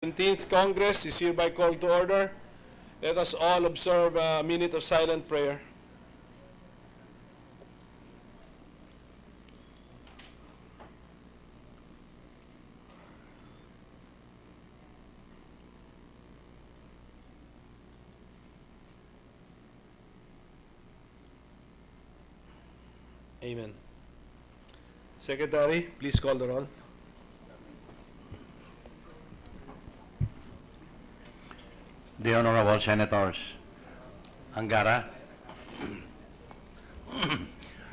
17th Congress is hereby called to order. Let us all observe a minute of silent prayer. Amen. Secretary, please call the roll. The Honorable Senators Angara,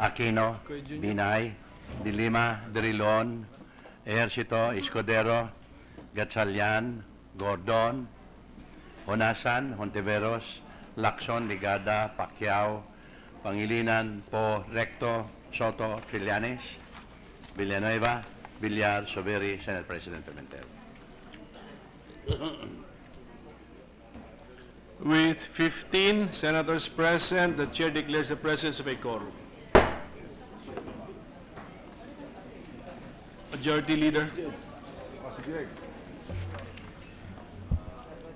Aquino, Binay, De Lima, Drilon, Ejercito, Escudero, Gatchalian, Gordon, Honasan, Hontiveros, Lacson, Ligada, Pacquiao, Pangilinan, Po, Recto, Soto, Trillanes, Villanueva, Villar, Soberi, Senate President Pimentel. With 15 senators present, the chair declares the presence of a quorum. Majority Leader.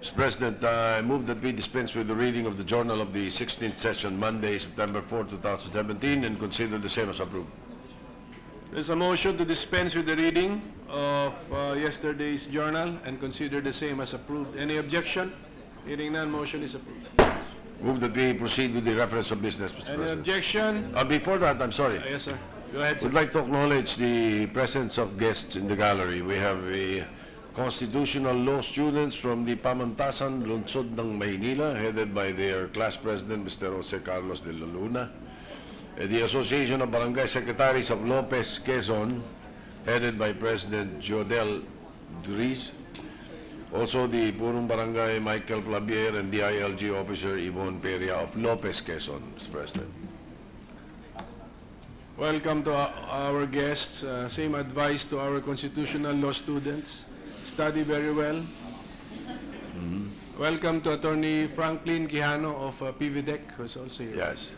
Mr. President, I move that we dispense with the reading of the journal of the 16th session, Monday, September 4, 2017, and consider the same as approved. There's a motion to dispense with the reading of yesterday's journal and consider the same as approved. Any objection? Hearing none, motion is approved. Move that we proceed with the reference of business, Mr. Any President. objection? Before that, I'm sorry. Yes, sir. Go ahead, sir. Would like to acknowledge the presence of guests in the gallery. We have a constitutional law students from the Pamantasan, Lungsod ng Maynila, headed by their class president, Mr. Jose Carlos de la Luna. The Association of Barangay Secretaries of Lopez, Quezon, headed by President Jodel Dries. Also, the Purong Barangay Michael Plabier and the ILG officer Yvonne Peria of Lopez, Quezon, Mr. President. Welcome to our guests. Same advice to our constitutional law students. Study very well. Welcome to Attorney Franklin Quijano of PVDEC, who is also here. Yes.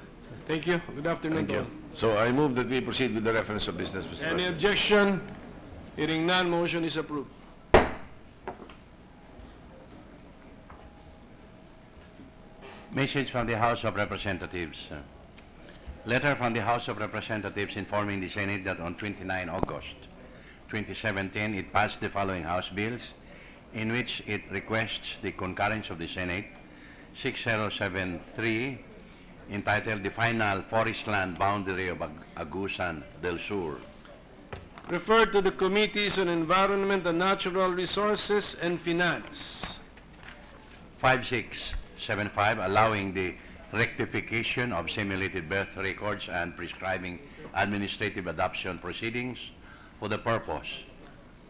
Thank you. Good afternoon. Thank to you. all. So I move that we proceed with the reference of business, Mr. Any President. objection? Hearing none, motion is approved. Message from the House of Representatives. Letter from the House of Representatives informing the Senate that on 29 August 2017, it passed the following House bills, in which it requests the concurrence of the Senate 6073, entitled The Final Forest Land Boundary of Agusan del Sur. Referred to the Committees on Environment and Natural Resources and Finance. 5675, allowing the rectification of simulated birth records and prescribing administrative adoption proceedings for the purpose.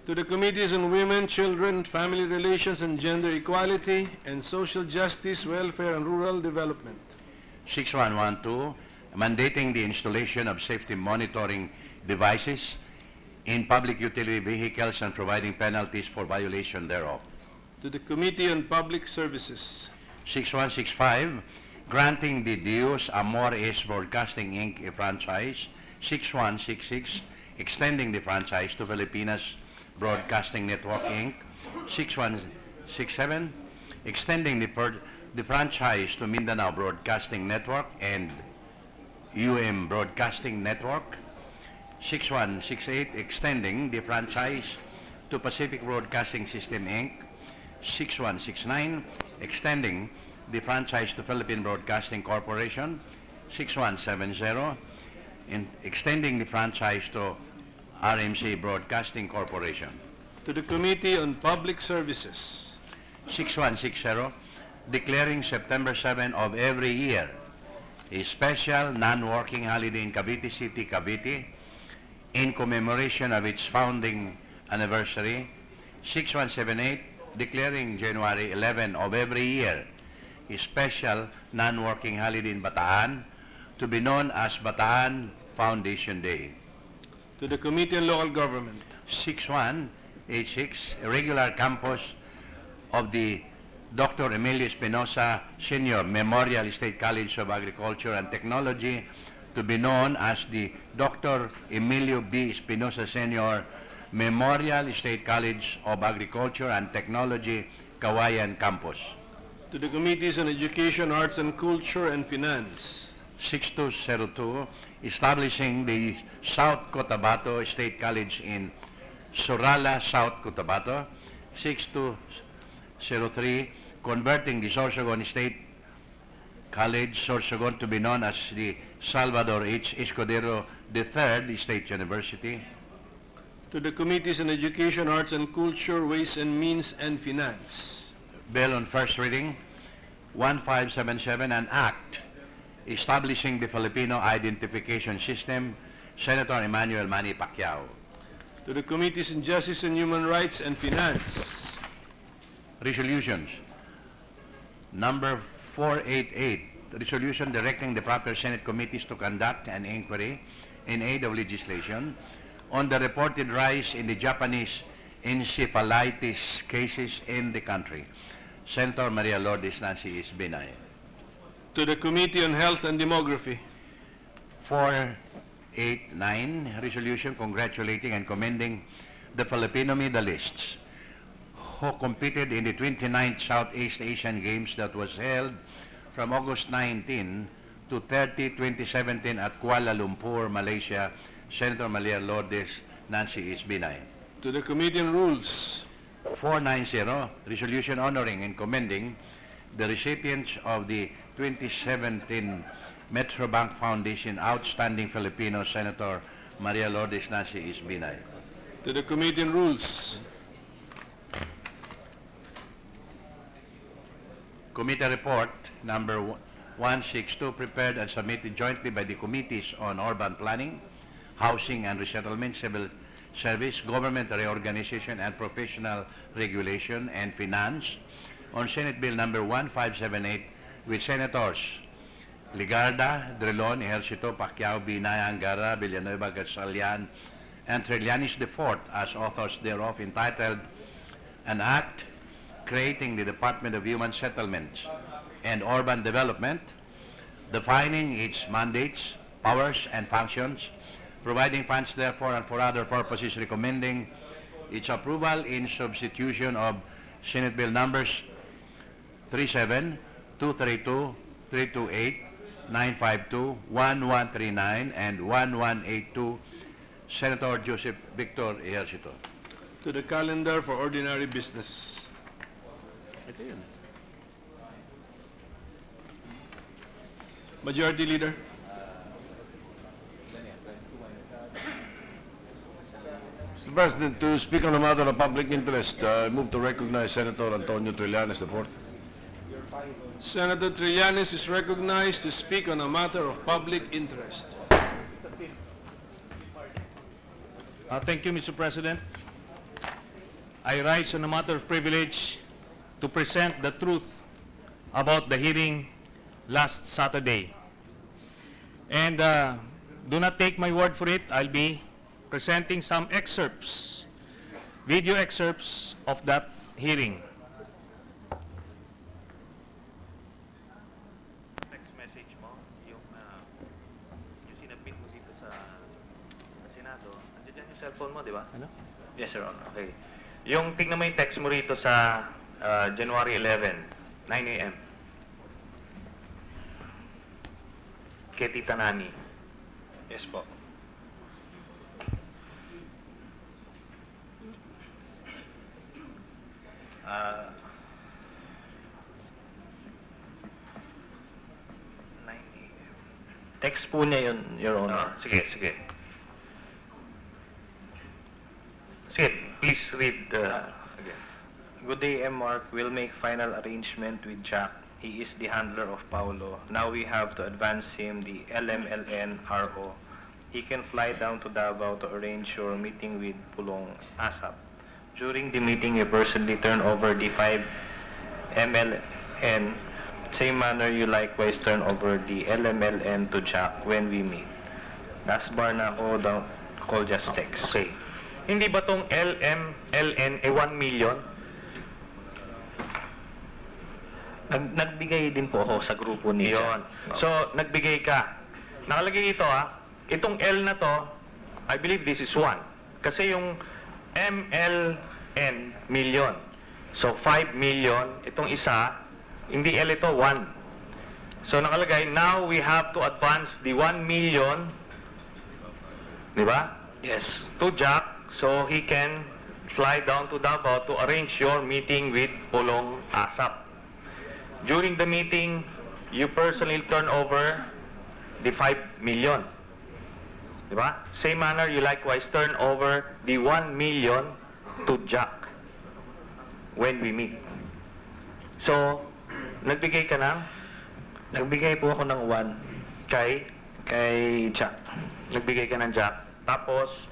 To the Committees on Women, Children, Family Relations and Gender Equality and Social Justice, Welfare and Rural Development. 6112, mandating the installation of safety monitoring devices in public utility vehicles and providing penalties for violation thereof. To the Committee on Public Services. 6165, granting the Dios Amor Es Broadcasting Inc. a franchise. 6166, extending the franchise to Filipinas Broadcasting Network Inc. 6167, extending the franchise to Mindanao Broadcasting Network and Broadcasting Network. 6168, extending the franchise to Pacific Broadcasting System Inc. 6169, extending the franchise to Philippine Broadcasting Corporation. 6170, extending the franchise to RMC Broadcasting Corporation. To the Committee on Public Services. 6160, declaring September 7 of every year a special non-working holiday in Cavite City, Cavite, in commemoration of its founding anniversary. 6178, declaring January 11 of every year a special non-working holiday in Bataan, to be known as Bataan Foundation Day. To the Committee on Local Government. 6186, a regular campus of the Dr. Emilio Espinosa Sr. Memorial State College of Agriculture and Technology, to be known as the Dr. Emilio B. Espinosa Sr. Memorial State College of Agriculture and Technology, Kawayan Campus. To the Committees on Education, Arts and Culture, and Finance. 6202, establishing the South Cotabato State College in Surala, South Cotabato. 6203, converting the Sorsogon State College, Sorsogon, to be known as the Salvador H. Escudero III State University. To the Committees on Education, Arts and Culture, Ways and Means, and Finance. Bill on first reading, 1577, an act establishing the Filipino Identification System, Senator Emmanuel Manny Pacquiao. To the Committees on Justice and Human Rights and Finance. Resolutions. Number 488, resolution directing the proper Senate committees to conduct an inquiry in aid of legislation on the reported rise in the Japanese encephalitis cases in the country. Senator Maria Lourdes Nancy Isbinay. To the Committee on Health and Demography. 489, resolution congratulating and commending the Filipino medalists who competed in the 29th Southeast Asian Games that was held from August 19 to 30, 2017 at Kuala Lumpur, Malaysia. Senator Maria Lourdes Nancy Isbinay. To the Committee on Rules. 490, resolution honoring and commending the recipients of the 2017 Metrobank Foundation Outstanding Filipino. Senator Maria Lourdes Nancy Isbinay. To the Committee on Rules. Committee report number 162, prepared and submitted jointly by the Committees on Urban Planning, Housing and Resettlement, Civil Service, Government Reorganization and Professional Regulation, and Finance on Senate Bill number 1578 with Senators Ligarda, Drilon, Ejercito, Pacquiao, Binay, Angara, Villanueva, Gatchalian, and Trillanes IV as authors thereof, entitled An Act Creating the Department of Human Settlements and Urban Development, defining its mandates, powers, and functions, providing funds therefore and for other purposes, recommending its approval in substitution of Senate Bill numbers 37, 232, 328, 952, 1139, and 1182. Senator Joseph Victor Ejercito. To the calendar for ordinary business. Ito yun. Majority Leader. Mr. President, to speak on a matter of public interest, I move to recognize Senator Antonio Trillanes IV. Senator Trillanes is recognized to speak on a matter of public interest. Thank you, Mr. President. I rise on a matter of privilege to present the truth about the hearing last Saturday. And do not take my word for it. I'll be presenting some excerpts, video excerpts of that hearing. Text message mo, yung sinabit mo dito sa Senado. Nandiyan yung cellphone mo, di ba? Ano? Yes, Sir Honor. Okay. Yung tingnan mo yung text mo rito sa January 11, 9 a.m. Kay Tita Nani. Yes po. Text po niya yun, Your Honor. Sige, sige. Sige, please read again. Good day, M. Mark. We'll make final arrangement with Jack. He is the handler of Paulo. Now we have to advance him the LMLN RO. He can fly down to Davao to arrange your meeting with Pulong ASAP. During the meeting, you personally turn over the 5 MLN. Same manner, you likewise turn over the LMLN to Jack when we meet. Last bar na ako, don't call just text. Okay. Hindi ba tong LMLN 1 million? Nagbigay din po ako sa grupo ni Yun. Jack. So, nagbigay ka. Nakalagay dito itong L na to, I believe this is 1. Kasi yung MLN, million. So 5 million, itong isa, hindi L ito, 1. So nakalagay, now we have to advance the 1 million, di ba? Yes. To Jack, so he can fly down to Davao to arrange your meeting with Pulong ASAP. During the meeting, you personally turn over the 5 million. Di ba? Same manner, you likewise turn over the 1 million to Jack when we meet. So, nagbigay ka ng? Nagbigay po ako ng 1 kay Jack. Nagbigay ka ng Jack. Tapos,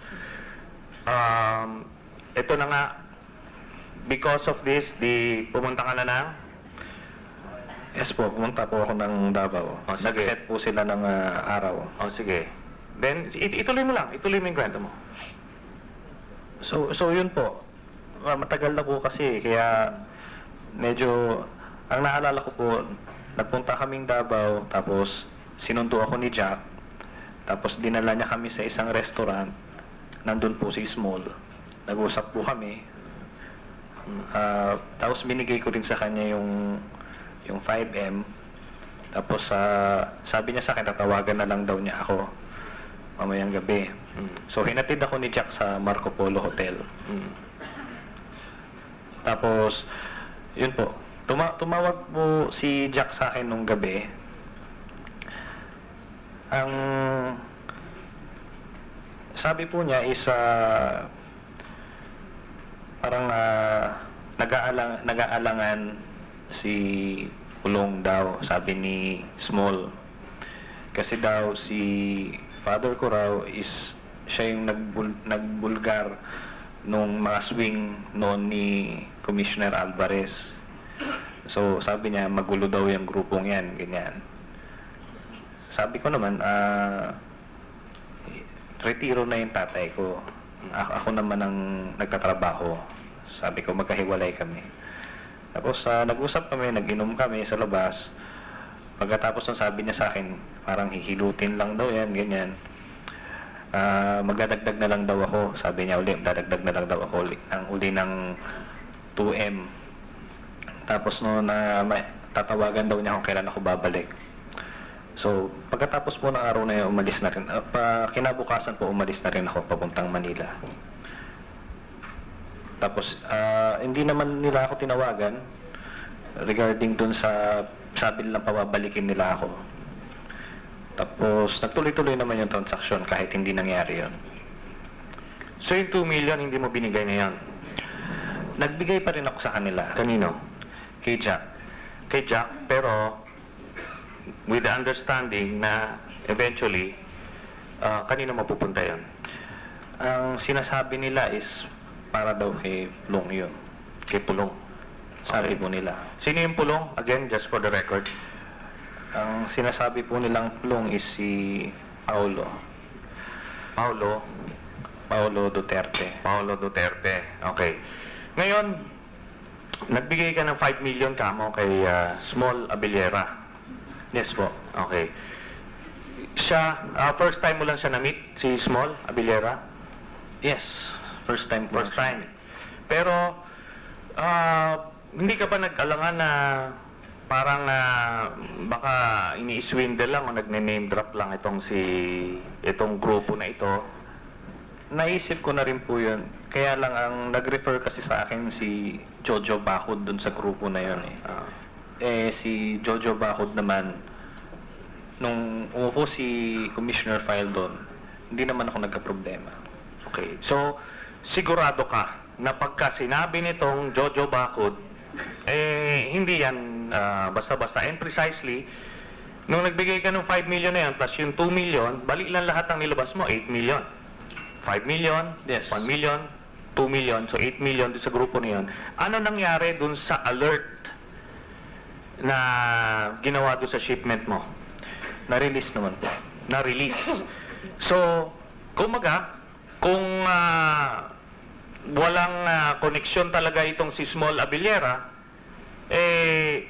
ito na nga, because of this, pumunta ka na ng? Yes po, pumunta po ako ng Davao. Oh, sige. Nag-set po sila ng araw. Oh, sige. Then, ituloy mo lang. Ituloy mo yung kwento mo. So yun po. Matagal na po kasi, kaya medyo, ang naalala ko po, nagpunta kaming Davao, tapos sinundo ako ni Jack, tapos dinala niya kami sa isang restaurant, nandun po si Small. Nag-usap po kami. Tapos binigay ko rin sa kanya yung 5M. Tapos sabi niya sa akin, tatawagan na lang daw niya ako mamayang gabi. So hinatid ako ni Jack sa Marco Polo Hotel. Tapos, yun po, tumawag po si Jack sa akin nung gabi. Ang sabi po niya is parang nag-aalangan si Pulong daw, sabi ni Small. Kasi daw si father ko raw is siya yung nagbulgar nung mga swing noon ni Commissioner Alvarez. So sabi niya magulo daw yung grupong yan, ganyan. Sabi ko naman, retiro na yung tatay ko. Ako naman ang nagtatrabaho. Sabi ko magkahiwalay kami. Tapos nag-usap kami, nag-inom kami sa labas. Pagkatapos ng sabi niya sa akin, parang hihilutin lang daw yan, ganyan. Magdadagdag na lang daw ako. Sabi niya uli, dadagdag na lang daw ako uli ng 2M. Tapos tatawagan daw niya kung kailan ako babalik. So, pagkatapos po ng araw na yun, umalis na rin. Kinabukasan po, umalis na rin ako papuntang Manila. Tapos, hindi naman nila ako tinawagan regarding dun sa sabi nilang pababalikin nila ako. Tapos, nagtuloy-tuloy naman yung transaksyon kahit hindi nangyari yun. So yung 2 million hindi mo binigay ngayon? Nagbigay pa rin ako sa kanila. Kanino? Kay Jack. Kay Jack, pero with the understanding na eventually, kanino mapupunta yun? Ang sinasabi nila is para daw kay Pulong yun. Kay Pulong. Sabi po nila. Sino yung Pulong? Again, just for the record. Ang sinasabi po nilang Pulong is si Paulo. Paulo Duterte. Paulo Duterte. Okay. Ngayon, nagbigay ka ng 5 million kamo kay Small Abellera. Yes po. Okay. Siya, first time mo lang siya na-meet, si Small Abellera? Yes. First time po. First time. Pero, hindi ka ba nag-alangan na parang baka ini-swindle lang o nagne-name drop lang itong grupo na ito? Naisip ko na rin po yun. Kaya lang ang nag-refer kasi sa akin si Jojo Bacod dun sa grupo na yun si Jojo Bacod naman, nung umupo si Commissioner File doon, hindi naman ako nagka-problema. Okay. So, sigurado ka na pagka sinabi nitong Jojo Bacod, hindi yan basta-basta. And precisely, nung nagbigay ka ng 5 million na yan, plus yung 2 million, balik lang lahat ang nilabas mo, 8 million. 5 million, Yes. 1 million, 2 million, so 8 million dun sa grupo na yun. Ano nangyari dun sa alert na ginawa dun sa shipment mo? Na-release naman po. Na-release. So, kumaga, kung walang koneksyon talaga itong si Small Abellera,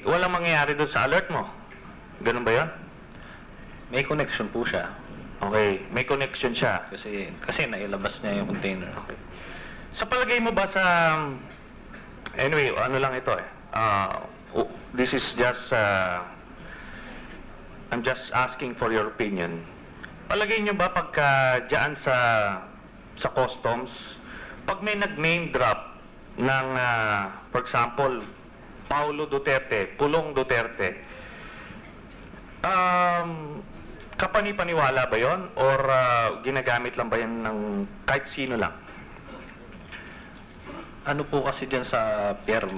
walang mangyayari doon sa alert mo. Ganun ba yun? May connection po siya. Okay, may connection siya. Kasi nailabas niya yung container. Okay. Sa palagay mo ba sa... Anyway, ano lang ito eh. This is just... I'm just asking for your opinion. Palagay nyo ba pagka dyan sa customs, pag may nag-name drop ng, for example, Paulo Duterte, Pulong Duterte, kapani-paniwala ba yon or ginagamit lang ba yan ng kahit sino lang? Ano po kasi dyan sa Pierre,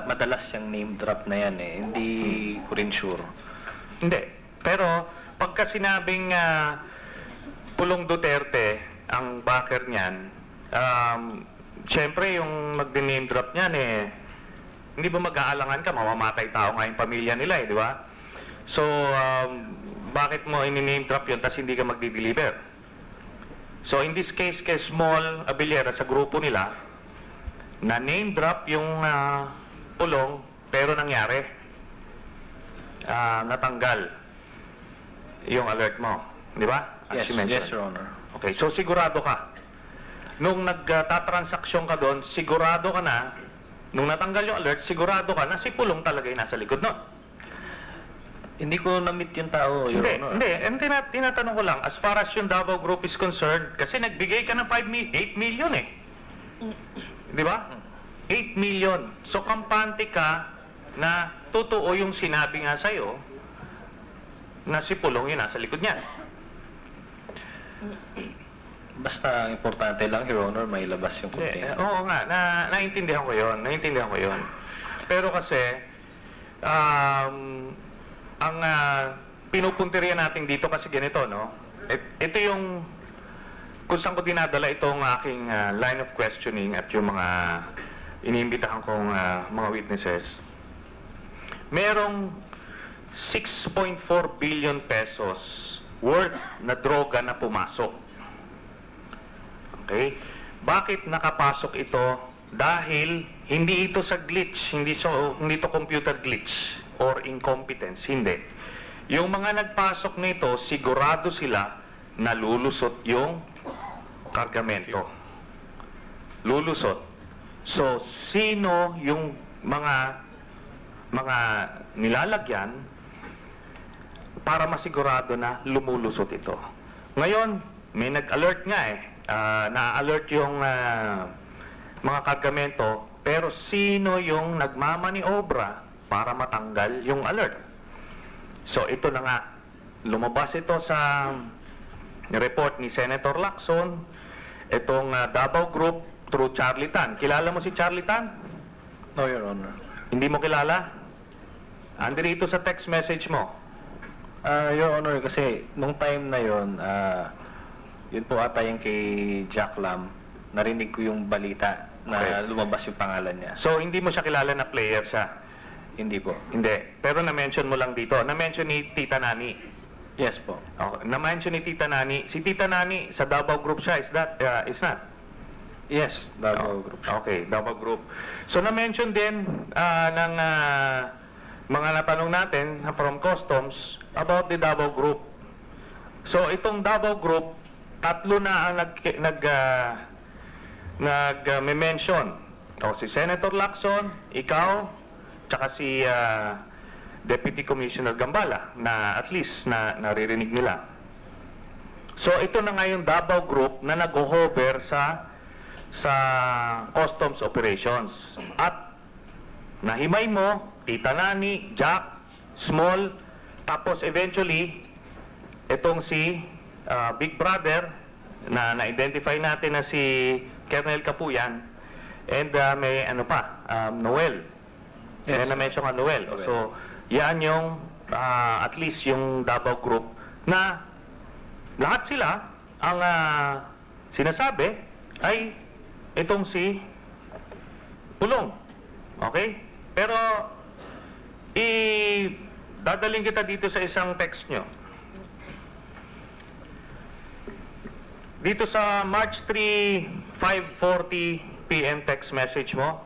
madalas yung name drop na yan eh. Hindi ko rin sure. Hindi. Pero pagka sinabing Pulong Duterte ang backer niyan, siyempre yung mag-name drop niyan eh, hindi ba mag-aalangan ka, mamamatay tao nga yung pamilya nila eh, di ba? So, bakit mo ini-name drop yun tas hindi ka magdi-deliver? So, in this case, kay Small Abiliera sa grupo nila, na name drop yung Pulong, pero nangyari, natanggal yung alert mo, di ba? As you mentioned. Yes, Your Honor. Okay, so sigurado ka. Nung nagtatransaksyon ka doon, sigurado ka na, nung natanggal yung alert, sigurado ka na si Pulong talaga yung nasa likod nun. Hindi ko na-meet yung tao, Your Honor. Hindi. Tinatanong ko lang, as far as yung Davao Group is concerned, kasi nagbigay ka ng 8 million eh. Di ba? 8 million. So, kampante ka na totoo yung sinabi nga sa'yo na si Pulong yun nasa likod niya. Basta importante lang, Your Honor, may labas yung container. Oo nga, naintindihan ko yun. Pero kasi, ang pinupunteriya natin dito kasi ganito, no? Ito yung kung saan ko dinadala itong aking line of questioning at yung mga iniimbitahan kong mga witnesses. Merong 6.4 billion pesos worth na droga na pumasok. Okay? Bakit nakapasok ito? Dahil hindi ito sa glitch, hindi to computer glitch or incompetence, hindi. Yung mga nagpasok nito, sigurado sila na lulusot yung kargamento. Lulusot. So, sino yung mga nilalagyan para masigurado na lumulusot ito? Ngayon, may nag-alert nga eh. Na-alert yung mga kargamento, pero sino yung nagmamaniobra para matanggal yung alert? So, ito na nga. Lumabas ito sa report ni Senator Lacson, itong Davao Group through Charlie Tan. Kilala mo si Charlie Tan? No, Your Honor. Hindi mo kilala? Andito sa text message mo. Your Honor, kasi nung time na yon, yun po ata yung kay Jack Lam, narinig ko yung balita na Okay. lumabas yung pangalan niya. So, hindi mo siya kilala na player siya? Hindi po. Hindi. Pero na-mention mo lang dito. Na-mention ni Tita Nani. Yes po. Okay. Na-mention ni Tita Nani. Si Tita Nani, sa Davao Group siya. Is not? Yes, Davao Group. Okay, Davao Group. So, na-mention din ng mga natanong natin from Customs about the Davao Group. So, itong Davao Group, tatlo na ang nag-mention. Si Senator Lacson, ikaw, tsaka si Deputy Commissioner Gambala na at least na naririnig nila. So, ito na nga yung Davao Group na nag-hover sa customs operations. At nahimay mo, Tita Nani, Jack, Small, tapos eventually, itong si Big Brother, na na-identify natin na si Colonel Kapuyan, and may Noel. Yes. Na-mention ka Noel. So, yan yung, at least yung Davao Group, na lahat sila, ang sinasabi, ay itong si Pulong. Okay? Pero, dadaling kita dito sa isang text nyo. Dito sa March 3, 5:40 PM text message mo.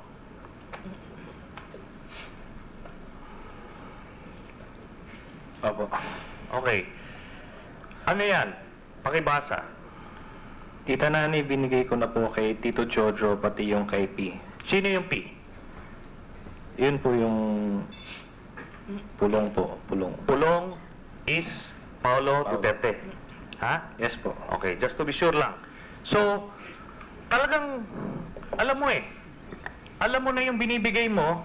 Opo. Okay. Ano yan? Pakibasa. Tita Nani, binigay ko na po kay Tito Jojo, pati yung kay P. Sino yung P? Yun po yung pulong po, pulong. Pulong is Paulo Duterte. Ha? Yes po. Okay, just to be sure lang. So, talagang, alam mo alam mo na yung binibigay mo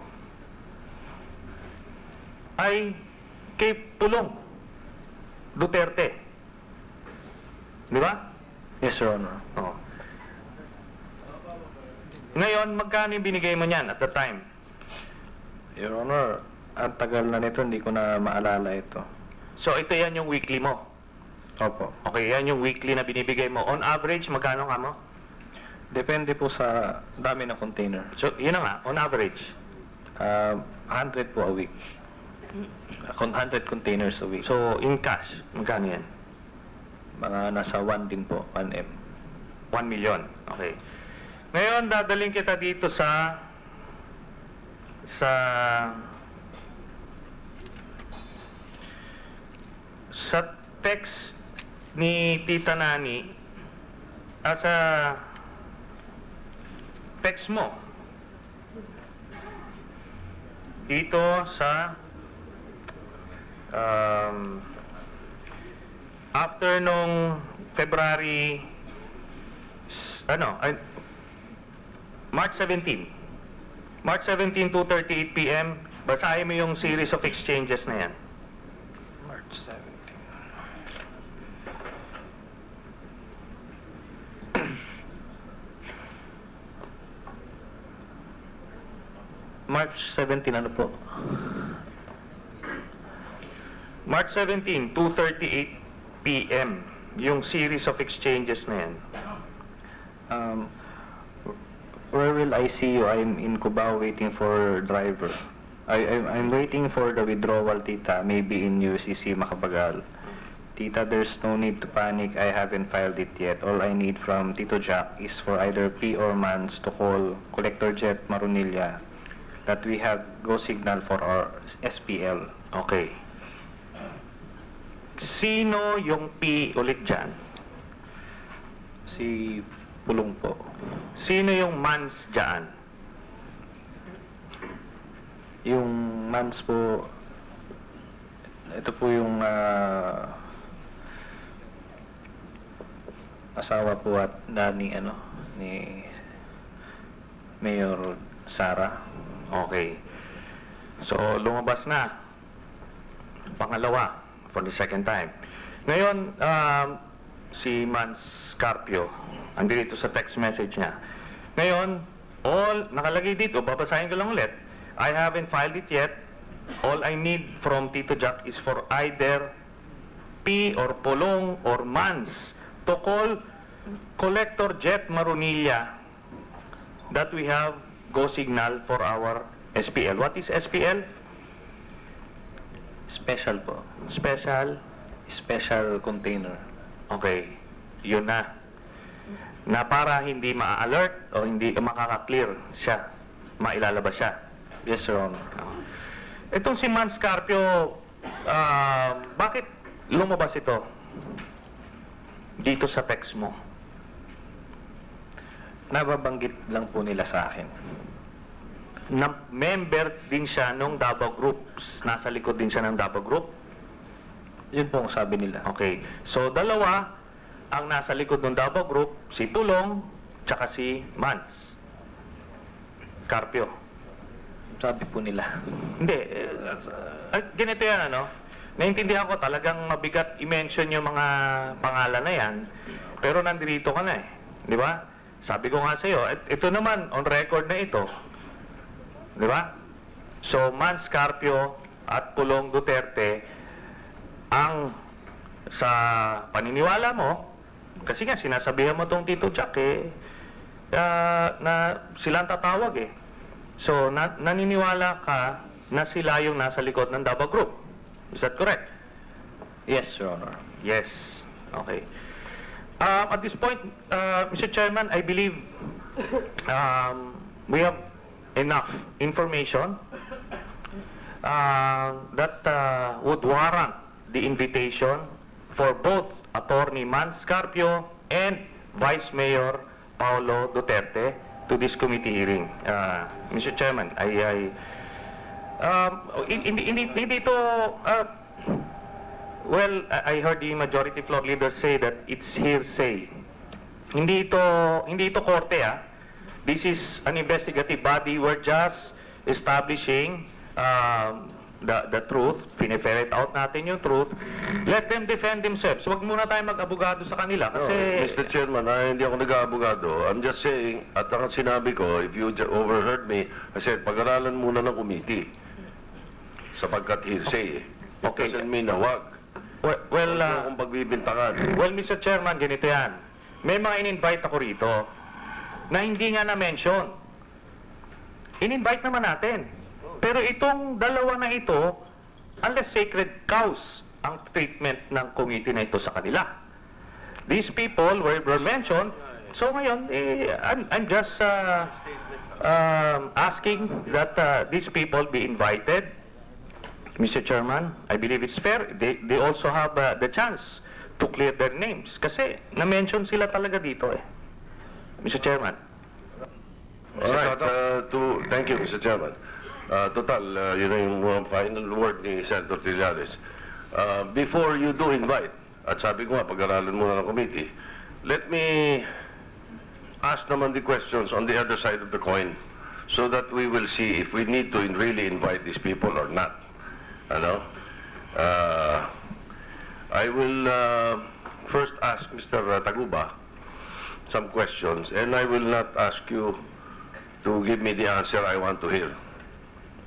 ay kay Pulong Duterte. Di ba? Yes, Your Honor. Oo. Ngayon, magkano yung binigay mo niyan at the time? Your Honor, ang tagal na nito, hindi ko na maalala ito. So, ito yan yung weekly mo. Opo. Okay, yan yung weekly na binibigay mo. On average, magkano ka mo? Depende po sa dami ng container. So, yun na nga, on average. 100 po a week. 100 containers a week. So, in cash, magkano yan? Mga nasa 1 din po, 1M. 1 million. Okay. Ngayon, dadaling kita dito sa text ni Tita Nani sa text mo dito sa after nung February March 17. March 17, 2:38 p.m. Basahin mo yung series of exchanges na yan. March 17. March 17, ano po? March 17, 2:38 p.m. Yung series of exchanges na yan. Where will I see you? I'm in Cubao waiting for driver. I'm waiting for the withdrawal, Tita. Maybe in UCC Makabagal. Tita, there's no need to panic. I haven't filed it yet. All I need from Tito Jack is for either P or Mans to call Collector Jet Marunilla that we have go signal for our SPL. Okay. Sino yung P ulit dyan? Si Pulong po. Sino yung Mans dyan? Yung Mans po, ito po yung asawa po at ni Mayor Sara. Okay. So, lumabas na. Pangalawa, for the second time. Ngayon, si Mans Carpio, andito sa text message niya. Ngayon, nakalagay dito, babasahin ko lang ulit. I haven't filed it yet. All I need from Tito Jack is for either P or Pulong or Mans to call Collector Jet Marunilla that we have go signal for our SPL. What is SPL? Special po. Special. Special container. Okay. Yun na. Na para hindi ma-alert o hindi makaka-clear siya, mailalabas siya. Yes, Your Honor. Itong si Mans Carpio, bakit lumabas ito dito sa text mo? Nababanggit lang po nila sa akin. Na member din siya nung Davao Group. Nasa likod din siya ng Davao Group. Yun po ang sabi nila. Okay. So, dalawa ang nasa likod ng Davao Group, si Pulong, tsaka si Mans Carpio. Sabi po nila. Hindi. Ganito yan, ano? Naintindihan ko talagang mabigat i-mention yung mga pangalan na yan. Pero nandito ka na eh. Di ba? Sabi ko nga sa'yo, ito naman, on record na ito. Di ba? So, Mans Carpio at Pulong Duterte, ang sa paniniwala mo, kasi nga sinasabihan mo tong Tito Jack na silang tatawag eh. So, naniniwala ka na sila yung nasa likod ng Davao Group. Is that correct? Yes, Your Honor. Yes. Okay. At this point, Mr. Chairman, I believe we have enough information that would warrant the invitation for both Attorney Mans Carpio and Vice Mayor Paulo Duterte to this committee hearing. Mr. Chairman, hindi ito, well, I heard the majority floor leader say that it's hearsay. Hindi ito korte, This is an investigative body. We're just establishing the truth. Pine-ferret out natin yung truth. Let them defend themselves. Huwag muna tayo mag-abogado sa kanila kasi... Mr. Chairman, hindi ako nag-aabogado. I'm just saying, at ang sinabi ko, if you overheard me, I said, pag-aralan muna ng committee. Sapagkat hearsay. It Okay. doesn't mean na wag. Well, Huwag mo akong pagbibintangan. well, Mr. Chairman, ganito yan. May mga in-invite ako rito na hindi nga na-mention. In-invite naman natin. Pero itong dalawa na ito, unless sacred cows ang treatment ng committee na ito sa kanila. These people were mentioned. So ngayon, I'm just asking that these people be invited. Mr. Chairman, I believe it's fair. They also have the chance to clear their names. Kasi na-mention sila talaga dito Mr. Chairman. All right, thank you, Mr. Chairman. Total, yun na yung final word ni Senator Trillanes. Before you do invite, at sabi ko nga, pag-aralan muna ng committee, let me ask naman the questions on the other side of the coin so that we will see if we need to really invite these people or not. Ano? I will first ask Mr. Taguba some questions, and I will not ask you to give me the answer I want to hear.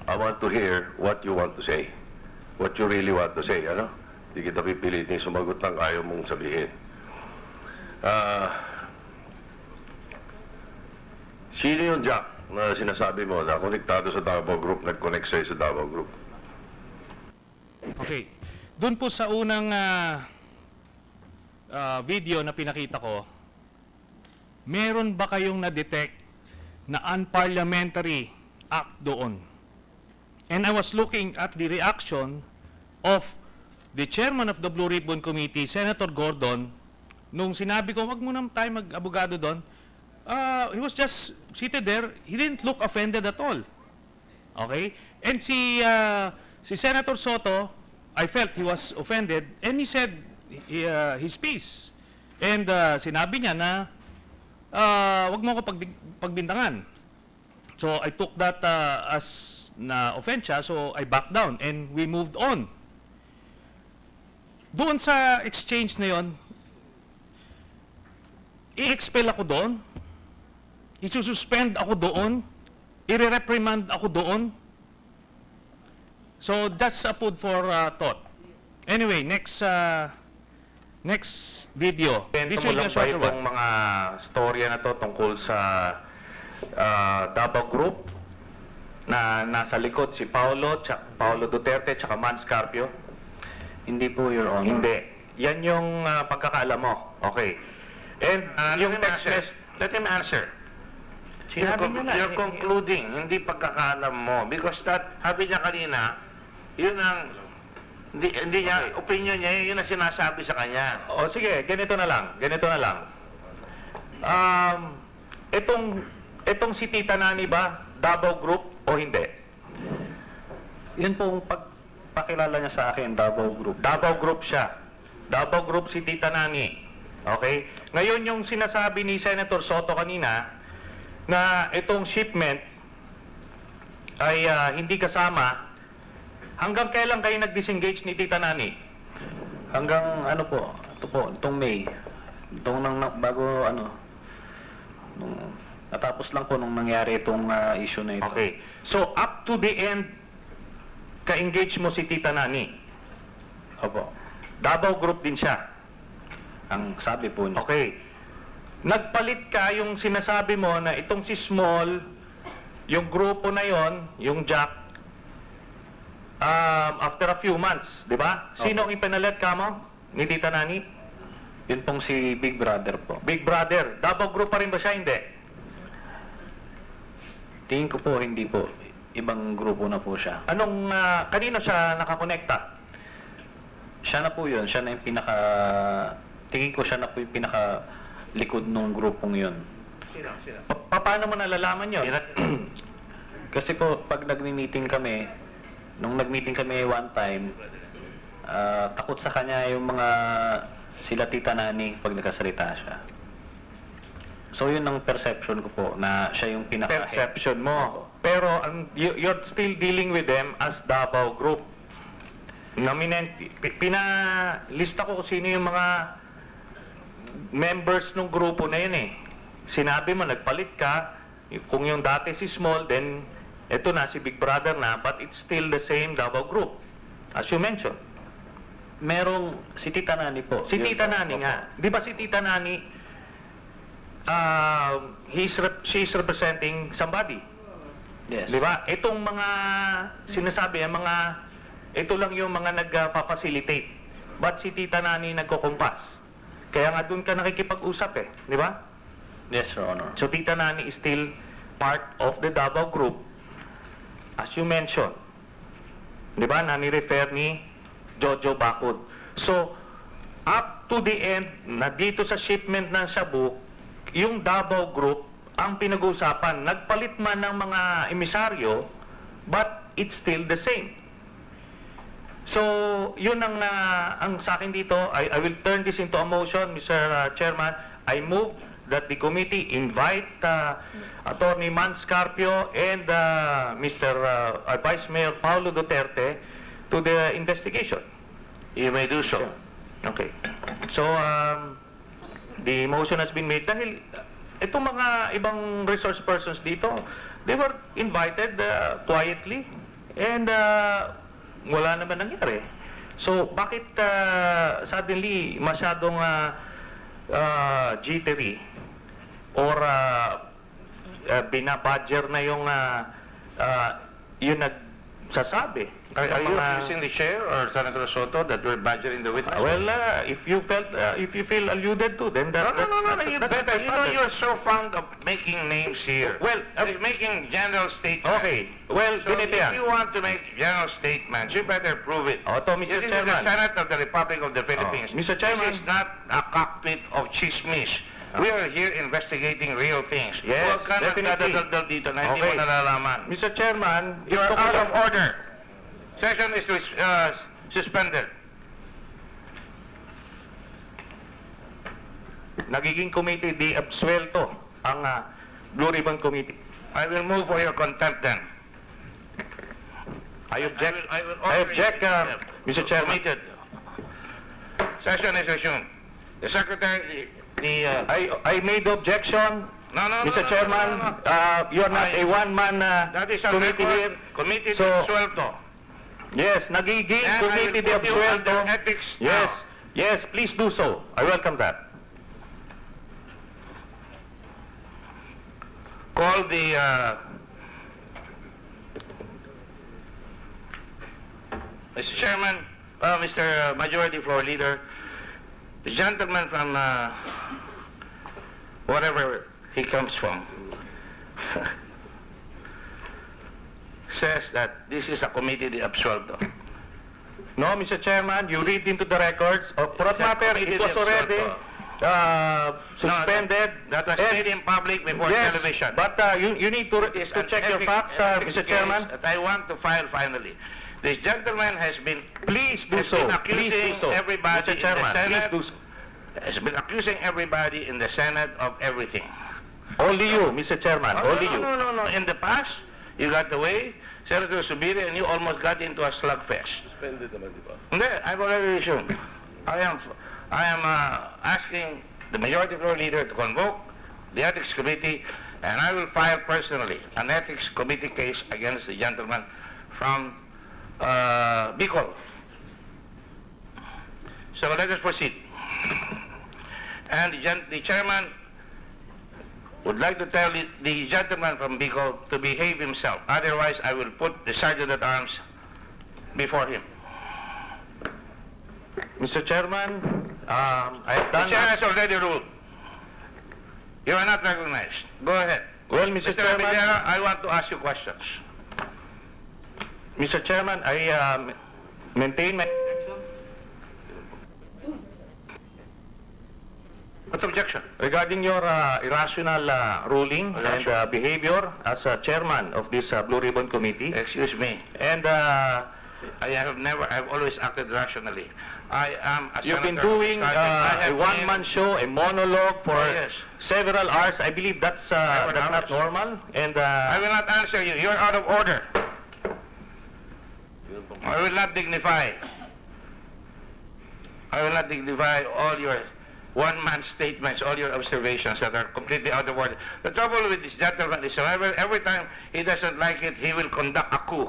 I want to hear what you want to say. What you really want to say, ano? Hindi kita pipilitin sumagot ng ayaw mong sabihin. Sino yung Jack na sinasabi mo na konektado sa Davao Group, nag-connect sa'yo sa Davao Group? Okay. Doon po sa unang video na pinakita ko, meron ba kayong na-detect na unparliamentary act doon? And I was looking at the reaction of the chairman of the Blue Ribbon Committee, Senator Gordon, nung sinabi ko, wag muna tayo mag-abogado doon. He was just seated there. He didn't look offended at all. Okay? And si Senator Soto, I felt he was offended, and he said his piece. And sinabi niya na, wag mo ako pagbintangan. So I took that as na offense, so I backed down and we moved on. Doon sa exchange na yon, i-expel ako doon, isususpend ako doon, i-reprimand ako doon. So that's a food for thought. Anyway, next video. This will be a shorter one. Mga storya na to tungkol sa Davao Group na nasa likod si Paulo Duterte at Mans Carpio? Hindi po, Your Honor. Hindi. Yan yung pagkakaalam mo. Okay. And yung text message... Let him answer. You're concluding, hindi pagkakaalam mo. Because that, sabi niya kanina, yun ang, hindi niya, opinion niya, yun ang sinasabi sa kanya. O sige, ganito na lang. Itong si Tita Nani ba, Davao Group o hindi? Yun po pagpakilala niya sa akin, Davao Group. Davao Group siya. Davao Group si Tita Nani. Okay? Ngayon yung sinasabi ni Senator Soto kanina na itong shipment ay hindi kasama, hanggang kailan kayo nag-disengage ni Tita Nani? Hanggang itong May. Natapos lang po nung nangyari itong issue na ito. Okay. So up to the end, ka-engage mo si Tita Nani? Opo. Davao Group din siya? Ang sabi po niya. Okay. Nagpalit ka yung sinasabi mo na itong si Small, yung grupo na yon, yung Jack, after a few months, di ba? Sino ang ipinalit ka mo? Ni Tita Nani? Yun pong si Big Brother po. Big Brother. Davao Group pa rin ba siya? Hindi. Tingin ko po, hindi po. Ibang grupo na po siya. Kanino siya nakakonekta? Siya na po yun. Siya na yung tingin ko siya na po yung likod ng grupong yun. Paano mo nalalaman yun? Kasi po, pag nagmi-meeting kami, nung nag-meeting kami one time, takot sa kanya yung mga sila Tita Nani pag nagkasalita siya. So yun ang perception ko po, na siya yung pinaka-head. Perception mo. Pero you're still dealing with them as Davao Group. Pinalista ko kung sino yung mga members ng grupo na yun eh. Sinabi mo, nagpalit ka, kung yung dati si Small, then eto na, si Big Brother na, but it's still the same Davao Group, as you mentioned. Merong si Tita Nani po. Si Yun Tita po. Nani nga. Di ba si Tita Nani, she's representing somebody. Yes. Di ba? Itong mga sinasabi, ito lang yung mga nagpa-facilitate. But si Tita Nani nagkukumpas. Kaya nga doon ka nakikipag-usap eh. Di ba? Yes, Your Honor. So Tita Nani is still part of the Davao Group, as you mentioned. Di ba? Nani-refer ni Jojo Bacud. So, up to the end, na dito sa shipment ng Shabu, yung Davao Group ang pinag-uusapan. Nagpalit man ng mga emisaryo, but it's still the same. So, yun ang sa akin dito. I will turn this into a motion, Mr. Chairman. I move that the committee invite Attorney Manscarpio and Mr. Vice Mayor Paulo Duterte to the investigation. You may do so. Okay. So, the motion has been made dahil itong mga ibang resource persons dito, they were invited quietly and wala naman nangyari. So, bakit suddenly masyadong jittery or binabadger na yung nagsasabi? Are you accusing the chair or Senator Soto that we're badgering the witnesses? Well, if you feel alluded to, then No, that's you that's better. You know, problem. you're so fond of making names here. Well, Like making general statements. Okay. Well, So ganito yan. if you want to make general statements, you better prove it. O, ito, Mr. This is Chairman. the Senate of the Republic of the Philippines. Mr. Chairman. This is not a cockpit of chismis. We are here investigating real things. Yes, Huwag ka definitely. nagdadaldal dito na hindi Okay. mo nalalaman. Mr. Chairman, You are gusto ko out of lang- order. Session is suspended. Nagiging committee di absuelto ang Blue Ribbon Committee. I will move for your contempt then. I object. I will I order object, you- Mr. Chairman. Committed. Session is resumed. The secretary, I made the objection. No, Mr. Chairman, you're not a one-man that is on committee here. record. Committee So- to suelto. Yes, nagiging And committee di I will put you absuelto. under ethics now. Yes, yes, please do so. I welcome that. Call the Mr. Chairman, Mr. Majority Floor Leader, the gentleman from wherever he comes from says that this is a committee de absuelto. No, Mr. Chairman, you read into the records. For that matter, it Committee was de already absuelto. suspended. That was And- made in public before Yes, television. but you need to It is an check your ethics- facts, ethics Mr. case Chairman. that I want to file finally. This gentleman has been Please do has so. been Please do accusing so. everybody Mr. in the Chairman, please Senate. do so. Has been accusing everybody in the Senate of everything. Only you, Mr. Chairman, Oh, only no, you. no. In the past, you got away, Senator Subiri, and you almost got into a slugfest. Suspended naman, di ba? Hindi, I've already resumed. I am asking the Majority Floor Leader to convoke the Ethics Committee, and I will file personally an Ethics Committee case against the gentleman from Bicol. So let us proceed. And the chairman would like to tell the gentleman from Bicol to behave himself. Otherwise, I will put the Sergeant at Arms before him. Mr. Chairman, I have The done chair that. has already ruled. You are not recognized. Go ahead. Well, Mr. Mr. Chairman, Abidera, I want to ask you questions. Mr. Chairman, I maintain my What objection? Regarding your irrational ruling and behavior as chairman of this Blue Ribbon Committee, Excuse me. and I've always acted rationally. I am a you've been senator of doing this country. I a have one-man show, a monologue for Yes. several hours. I believe that's not hours. normal. And I will not answer you. You're out of order. I will not dignify. I will not dignify all your one-man statements, all your observations that are completely out of order. The trouble with this gentleman is every time he doesn't like it, he will conduct a coup.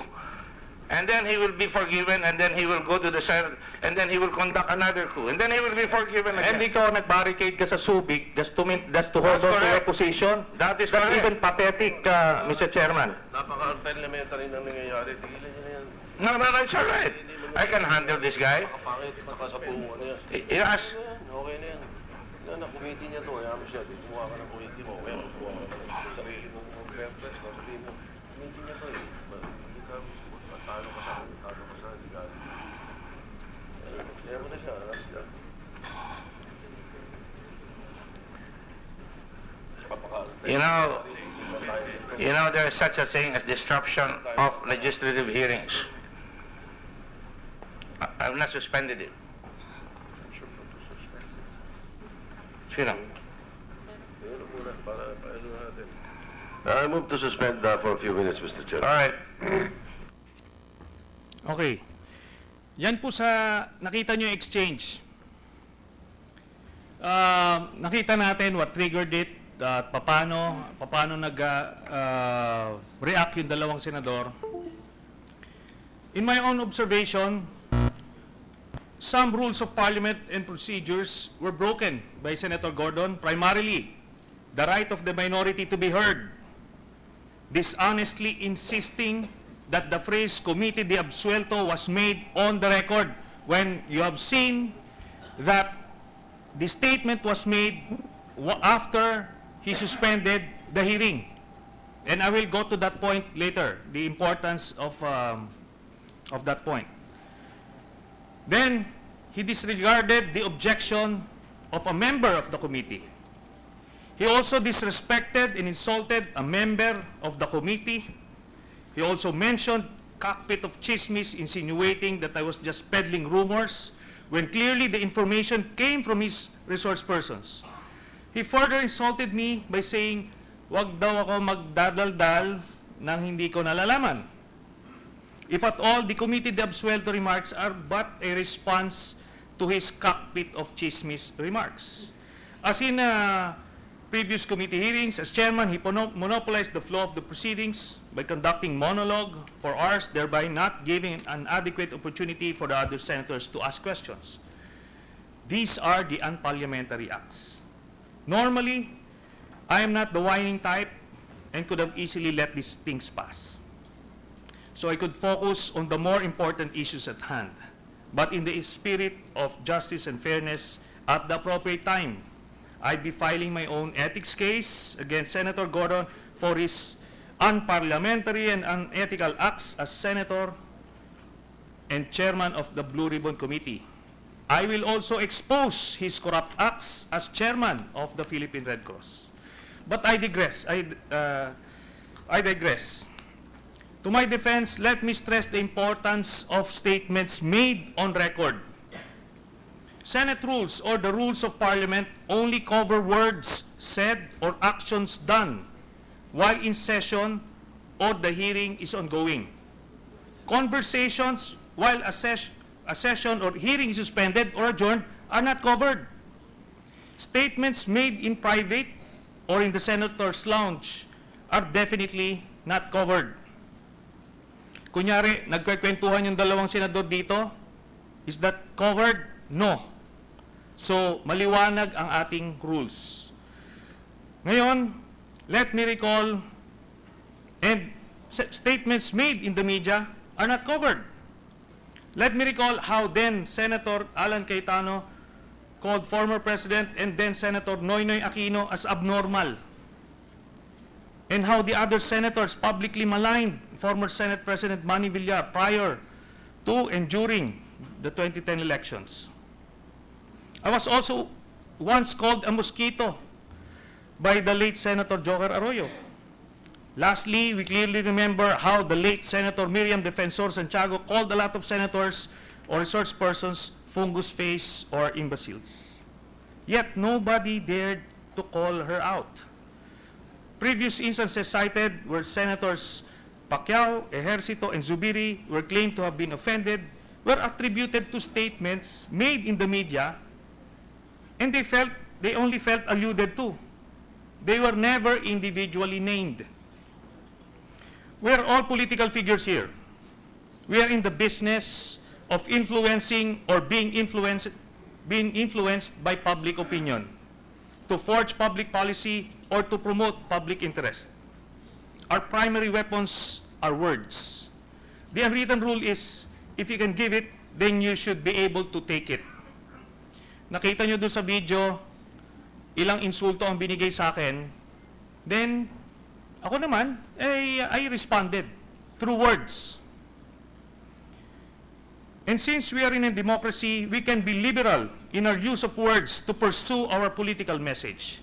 And then he will be forgiven, and then he will go to the Senate, and then he will conduct another coup, and then he will be forgiven again. and ikaw nag-barricade ka sa Subic just to hold That's on to your correct. position. That is That's correct. even pathetic, Mr. Chairman. Napaka-elementary ng nangyayari. Tigilan niyo na yan. No, it's all right. I can handle this guy. Kapangit, saka sa buong ano yan. Yes. Okay na yan. Yan, na committee niya to. Hayaan mo siya. Gumawa ka ng committee mo. Kaya gumawa ka ng sarili mong press. Sabihin mo, committee niya to eh. Hindi ka, talo ka sa hindi ka. Kaya mo na siya. You know, there is such a thing as disruption of legislative hearings. I've not suspended it. Sino? I move to suspend for a few minutes, Mr. Chair. All right. Okay. Yan po sa nakita nyo yung exchange. Nakita natin what triggered it, at paano nag-react yung dalawang senador. In my own observation, some rules of parliament and procedures were broken by Senator Gordon, primarily the right of the minority to be heard, dishonestly insisting that the phrase committee de absuelto was made on the record when you have seen that the statement was made after he suspended the hearing. And I will go to that point later, the importance of that point. Then, he disregarded the objection of a member of the committee. He also disrespected and insulted a member of the committee. He also mentioned cockpit of chismis, insinuating that I was just peddling rumors, when clearly the information came from his resource persons. He further insulted me by saying, wag daw ako magdadaldal nang hindi ko nalalaman. If at all, the committee de absuelto remarks are but a response to his cockpit of chismis remarks. As in previous committee hearings, as chairman, he monopolized the flow of the proceedings by conducting monologue for hours, thereby not giving an adequate opportunity for the other senators to ask questions. These are the unparliamentary acts. Normally, I am not the whining type and could have easily let these things pass, so I could focus on the more important issues at hand. But in the spirit of justice and fairness, at the appropriate time, I'd be filing my own ethics case against Senator Gordon for his unparliamentary and unethical acts as senator and chairman of the Blue Ribbon Committee. I will also expose his corrupt acts as chairman of the Philippine Red Cross. But I digress. I digress. To my defense, let me stress the importance of statements made on record. Senate rules or the rules of Parliament only cover words said or actions done while in session or the hearing is ongoing. Conversations while a session or hearing is suspended or adjourned are not covered. Statements made in private or in the senator's lounge are definitely not covered. Kunyari, nagkwekwentuhan yung dalawang senador dito, is that covered? No. So, maliwanag ang ating rules. Ngayon, let me recall, and statements made in the media are not covered. Let me recall how then Senator Alan Cayetano called former President and then Senator Noynoy Aquino as abnormal, and how the other senators publicly maligned former Senate President Manny Villar prior to and during the 2010 elections. I was also once called a mosquito by the late Senator Joker Arroyo. Lastly, we clearly remember how the late Senator Miriam Defensor Santiago called a lot of senators or resource persons fungus face or imbeciles. Yet nobody dared to call her out. Previous instances cited where Senators Pacquiao, Ejercito, and Zubiri were claimed to have been offended were attributed to statements made in the media, and they only felt alluded to. They were never individually named. We are all political figures here. We are in the business of influencing or being influenced by public opinion, to forge public policy or to promote public interest. Our primary weapons are words. The unwritten rule is, if you can give it, then you should be able to take it. Nakita nyo doon sa video, ilang insulto ang binigay sa akin, then ako naman, I responded through words. And since we are in a democracy, we can be liberal in our use of words to pursue our political message.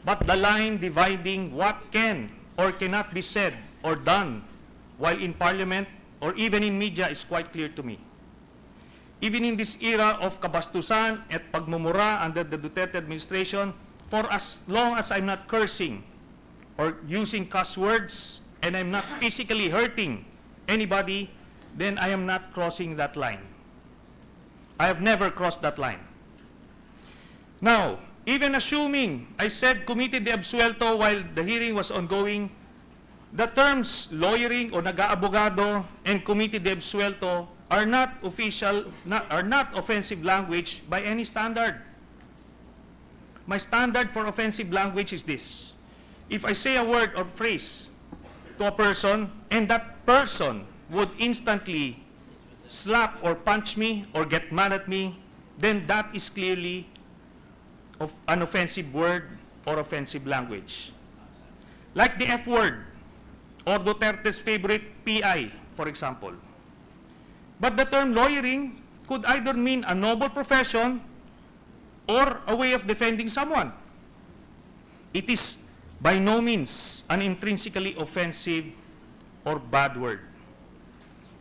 But the line dividing what can or cannot be said or done while in Parliament or even in media is quite clear to me. Even in this era of kabastusan at pagmumura under the Duterte administration, for as long as I'm not cursing or using cuss words and I'm not physically hurting anybody, then I am not crossing that line. I have never crossed that line. Now, even assuming I said committee de absuelto while the hearing was ongoing, the terms lawyering o nag-aabogado and committee de absuelto are not offensive language by any standard. My standard for offensive language is this: if I say a word or phrase to a person and that person would instantly slap or punch me or get mad at me, then that is clearly an offensive word or offensive language. Like the F word or Duterte's favorite PI, for example. But the term lawyering could either mean a noble profession or a way of defending someone. It is by no means an intrinsically offensive or bad word.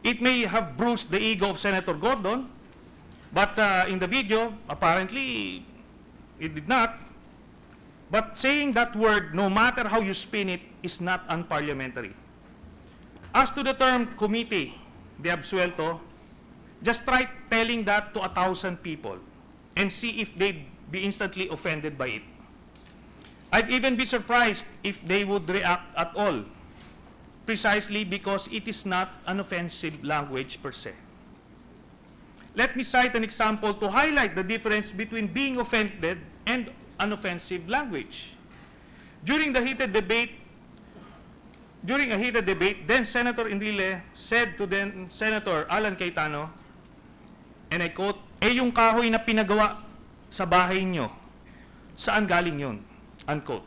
It may have bruised the ego of Senator Gordon, but in the video, apparently, it did not. But saying that word, no matter how you spin it, is not unparliamentary. As to the term committee de absuelto, just try telling that to 1,000 people and see if they'd be instantly offended by it. I'd even be surprised if they would react at all, precisely because it is not an offensive language per se. Let me cite an example to highlight the difference between being offended and an offensive language. During a heated debate, then Senator Enrile said to then Senator Alan Cayetano, and I quote, yung kahoy na pinagawa sa bahay nyo, saan galing yun? Unquote.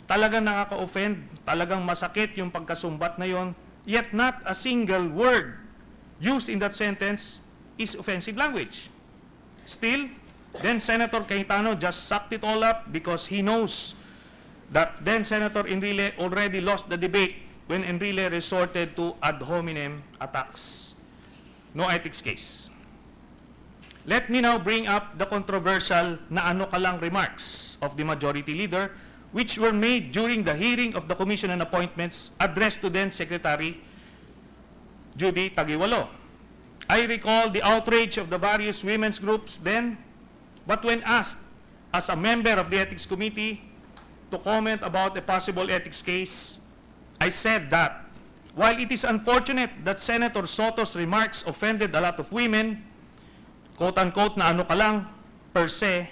Talagang nakaka-offend, talagang masakit yung pagkasumbat na yon, yet not a single word used in that sentence is offensive language. Still, then Senator Cayetano just sucked it all up because he knows that then Senator Enrile already lost the debate when Enrile resorted to ad hominem attacks. No ethics case. Let me now bring up the controversial na ano ka lang remarks of the majority leader which were made during the hearing of the Commission on Appointments addressed to then Secretary Judy Tagiwalo. I recall the outrage of the various women's groups then, but when asked as a member of the Ethics Committee to comment about a possible ethics case, I said that while it is unfortunate that Senator Soto's remarks offended a lot of women, quote-unquote na ano ka lang, per se,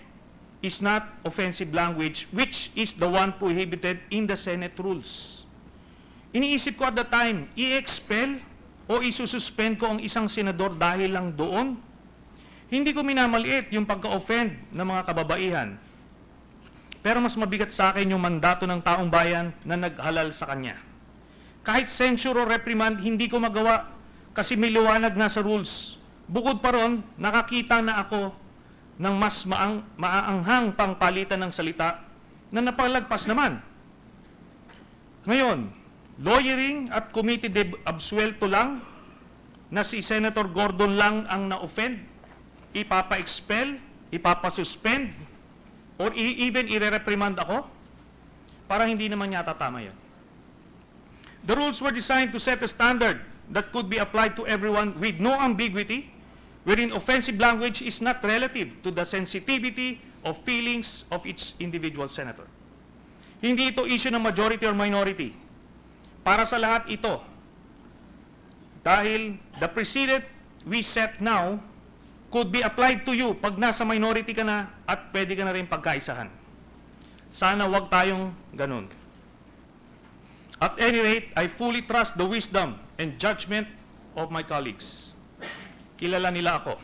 is not offensive language, which is the one prohibited in the Senate rules. Iniisip ko at the time, i-expel o isususpend ko ang isang senador dahil lang doon? Hindi ko minamaliit yung pagka-offend ng mga kababaihan. Pero mas mabigat sa akin yung mandato ng taong bayan na naghalal sa kanya. Kahit censure o reprimand, hindi ko magawa kasi may liwanag na sa rules. Bukod pa ron, nakakita na ako ng mas maaanghang pang palitan ng salita na napalagpas naman. Ngayon, lawyering at committee de absuelto lang na si Senator Gordon lang ang na-offend, ipapa-expel, ipapa-suspend, or even ire-reprimand ako? Parang hindi naman yata tama yan. The rules were designed to set a standard that could be applied to everyone with no ambiguity, wherein offensive language is not relative to the sensitivity of feelings of each individual senator. Hindi ito issue ng majority or minority. Para sa lahat ito, dahil the precedent we set now could be applied to you pag nasa minority ka na at pwede ka na rin pagkaisahan. Sana wag tayong ganun. At any rate, I fully trust the wisdom and judgment of my colleagues. Kilala nila ako.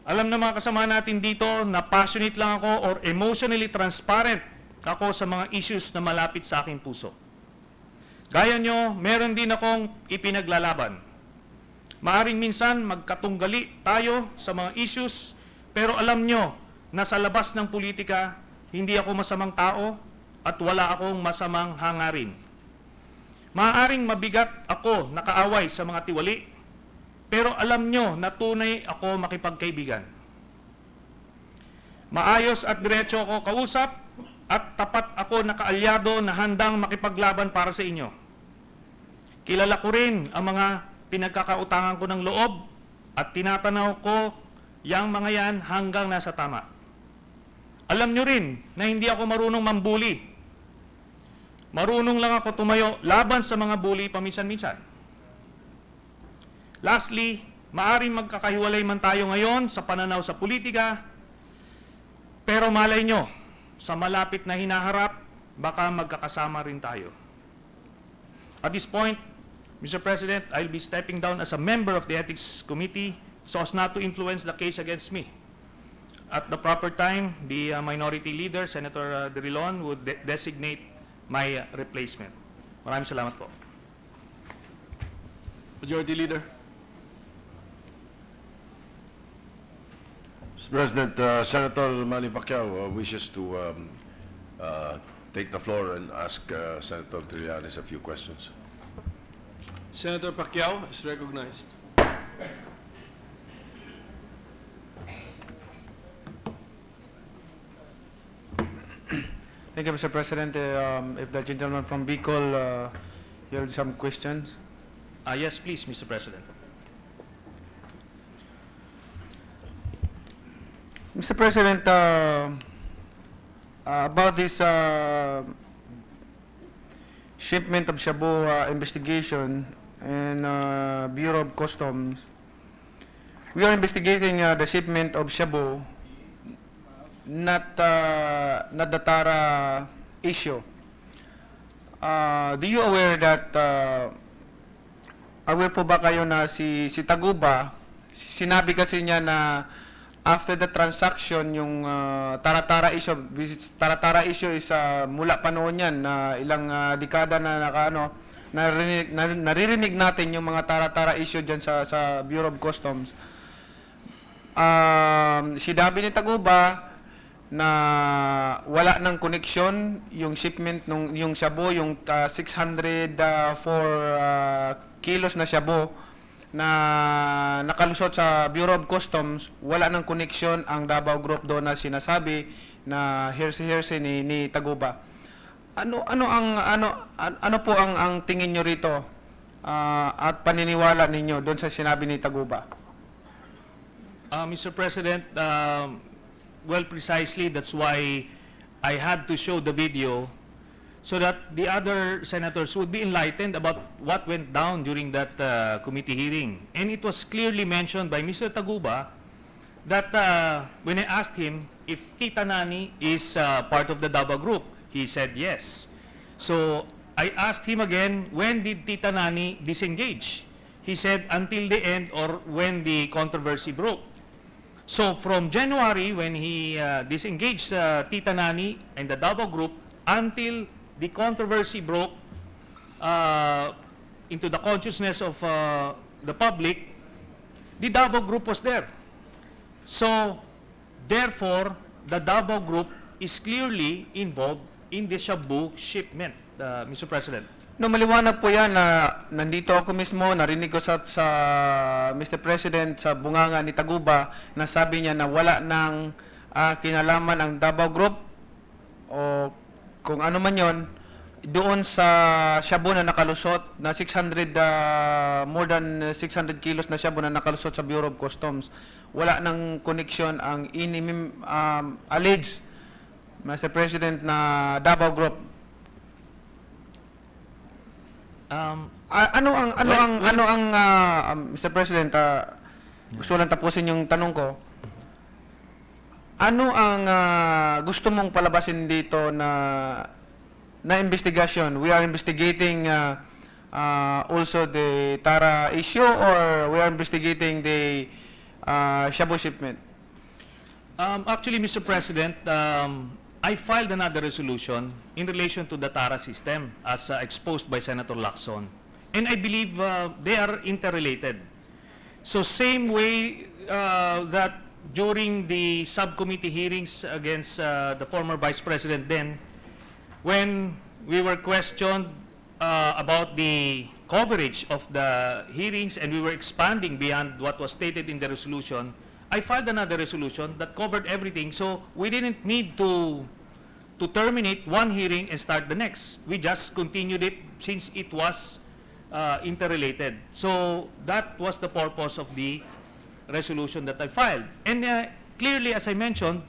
Alam na mga kasama natin dito na passionate lang ako or emotionally transparent ako sa mga issues na malapit sa aking puso. Gaya nyo, meron din akong ipinaglalaban. Maaring minsan magkatunggali tayo sa mga issues, pero alam nyo na sa labas ng politika, hindi ako masamang tao at wala akong masamang hangarin. Maaaring mabigat ako nakaaway sa mga tiwali, pero alam nyo na tunay ako makipagkaibigan. Maayos at diretso ako kausap at tapat ako na kaalyado na handang makipaglaban para sa inyo. Kilala ko rin ang mga pinagkakautangan ko ng loob at tinatanaw ko yang mga yan hanggang nasa tama. Alam nyo rin na hindi ako marunong mambuli. Marunong lang ako tumayo laban sa mga bully paminsan-minsan. Lastly, maaring magkakahiwalay man tayo ngayon sa pananaw sa politika, pero malay nyo, sa malapit na hinaharap, baka magkakasama rin tayo. At this point, Mr. President, I'll be stepping down as a member of the Ethics Committee so as not to influence the case against me. At the proper time, the minority leader, Senator De Rilon, would designate my replacement. Maraming salamat po. Majority Leader. Mr. President, Senator Manny Pacquiao wishes to take the floor and ask Senator Trillanes a few questions. Senator Pacquiao is recognized. Thank you, Mr. President. If the gentleman from Bicol has some questions. Yes, please, Mr. President. Mr. President, about this shipment of Shabu investigation and Bureau of Customs, we are investigating the shipment of Shabu, not the Tara issue. Do you aware that aware po ba kayo na si Taguba, sinabi kasi niya na after the transaction yung Tara issue, Tara issue is mula pa noon yan na ilang dekada na naririnig natin yung mga Tara issue diyan sa Bureau of Customs. Sinabi ni Taguba na wala ng connection yung shipment nung yung shabu, yung 604 kilos na shabu na nakalusot sa Bureau of Customs, wala ng connection ang Davao Group doon na sinasabi na hearsay ni Taguba. Ano po ang tingin niyo rito at paniniwala ninyo doon sa sinabi ni Taguba? Mr. President, well, precisely, that's why I had to show the video so that the other senators would be enlightened about what went down during that committee hearing. And it was clearly mentioned by Mr. Taguba that when I asked him if Tita Nani is part of the Davao Group, he said yes. So I asked him again, when did Tita Nani disengage? He said until the end or when the controversy broke. So from January, when he disengaged Tita Nani and the Davao Group, until the controversy broke into the consciousness of the public, the Davao Group was there. So Therefore, the Davao Group is clearly involved in the shabu shipment, Mr. President. No, maliwanag po yan na nandito ako mismo, narinig ko sa Mr. President sa bunganga ni Taguba na sabi niya na wala ng kinalaman ang Davao Group o kung ano man yon doon sa shabu na nakalusot na 600, more than 600 kilos na shabu na nakalusot sa Bureau of Customs. Wala ng connection ang alleged, Mr. President, na Davao Group. Mr. President, gusto lang tapusin yung tanong ko. Ano ang gusto mong palabasin dito na investigation? We are investigating also the Tara issue, or we are investigating the shabu shipment? Actually, Mr. President, I filed another resolution in relation to the Tara system as exposed by Senator Lacson. And I believe they are interrelated. So same way that during the subcommittee hearings against the former Vice President then, when we were questioned about the coverage of the hearings and we were expanding beyond what was stated in the resolution, I filed another resolution that covered everything, so we didn't need to terminate one hearing and start the next. We just continued it since it was interrelated. So that was the purpose of the resolution that I filed. And clearly, as I mentioned,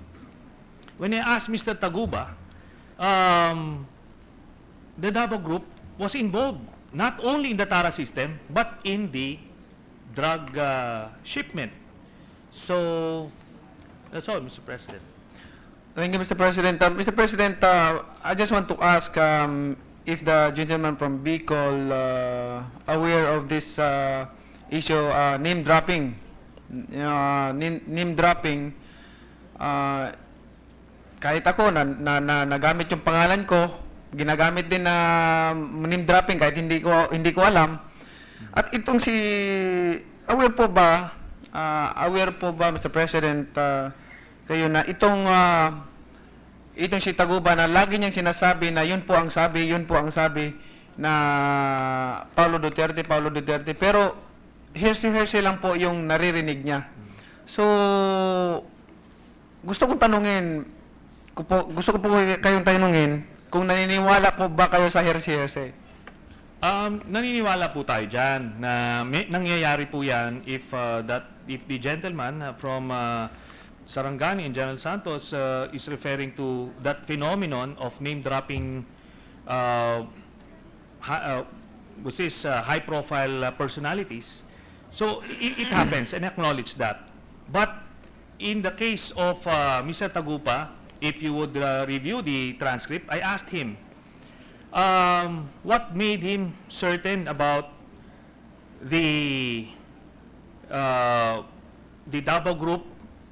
when I asked Mr. Taguba, the Davao Group was involved not only in the Tara system, but in the drug shipment. So, that's all, Mr. President. Thank you, Mr. President. Mr. President, I just want to ask if the gentleman from Bicol aware of this issue, name dropping. Name dropping. Kahit ako, nagamit yung pangalan ko, ginagamit din na name dropping kahit hindi ko alam. At itong aware po ba, Mr. President, kayo na itong si Taguba na lagi niyang sinasabi na yun po ang sabi na Paulo Duterte, pero hearsay lang po yung naririnig niya. So, gusto ko po kayong tanungin kung naniniwala po ba kayo sa hearsay. Naniniwala po tayo dyan na nangyayari po yan if the gentleman from Sarangani and General Santos is referring to that phenomenon of name-dropping which is high-profile personalities. So it happens, and acknowledge that. But in the case of Mr. Tagupa, if you would review the transcript, I asked him what made him certain about the Davao Group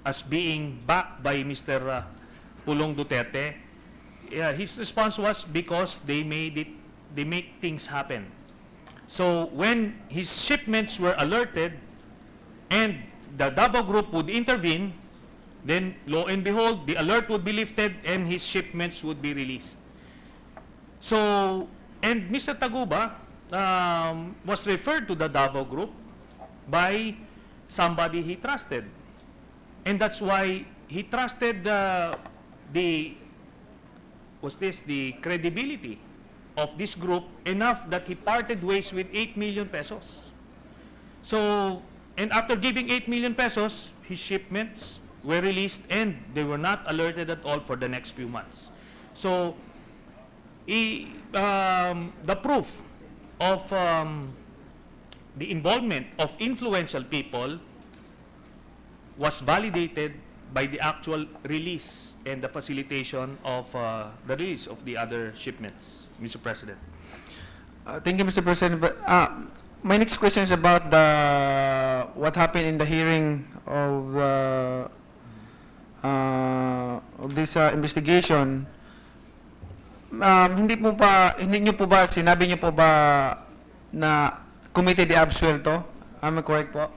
as being backed by Mr. Pulong Duterte. His response was because they make things happen. So when his shipments were alerted and the Davao Group would intervene, then lo and behold, the alert would be lifted and his shipments would be released. So, and Mr. Taguba was referred to the Davao Group by somebody he trusted. And that's why he trusted the credibility of this group enough that he parted ways with 8 million pesos. So, and after giving 8 million pesos, his shipments were released and they were not alerted at all for the next few months. So, the proof of the involvement of influential people was validated by the actual release and the facilitation of the release of the other shipments, Mr. President. Thank you, Mr. President. But, my next question is about what happened in the hearing of this investigation. Hindi niyo po ba sinabi niyo po ba na committee de absuelto? Am I correct po?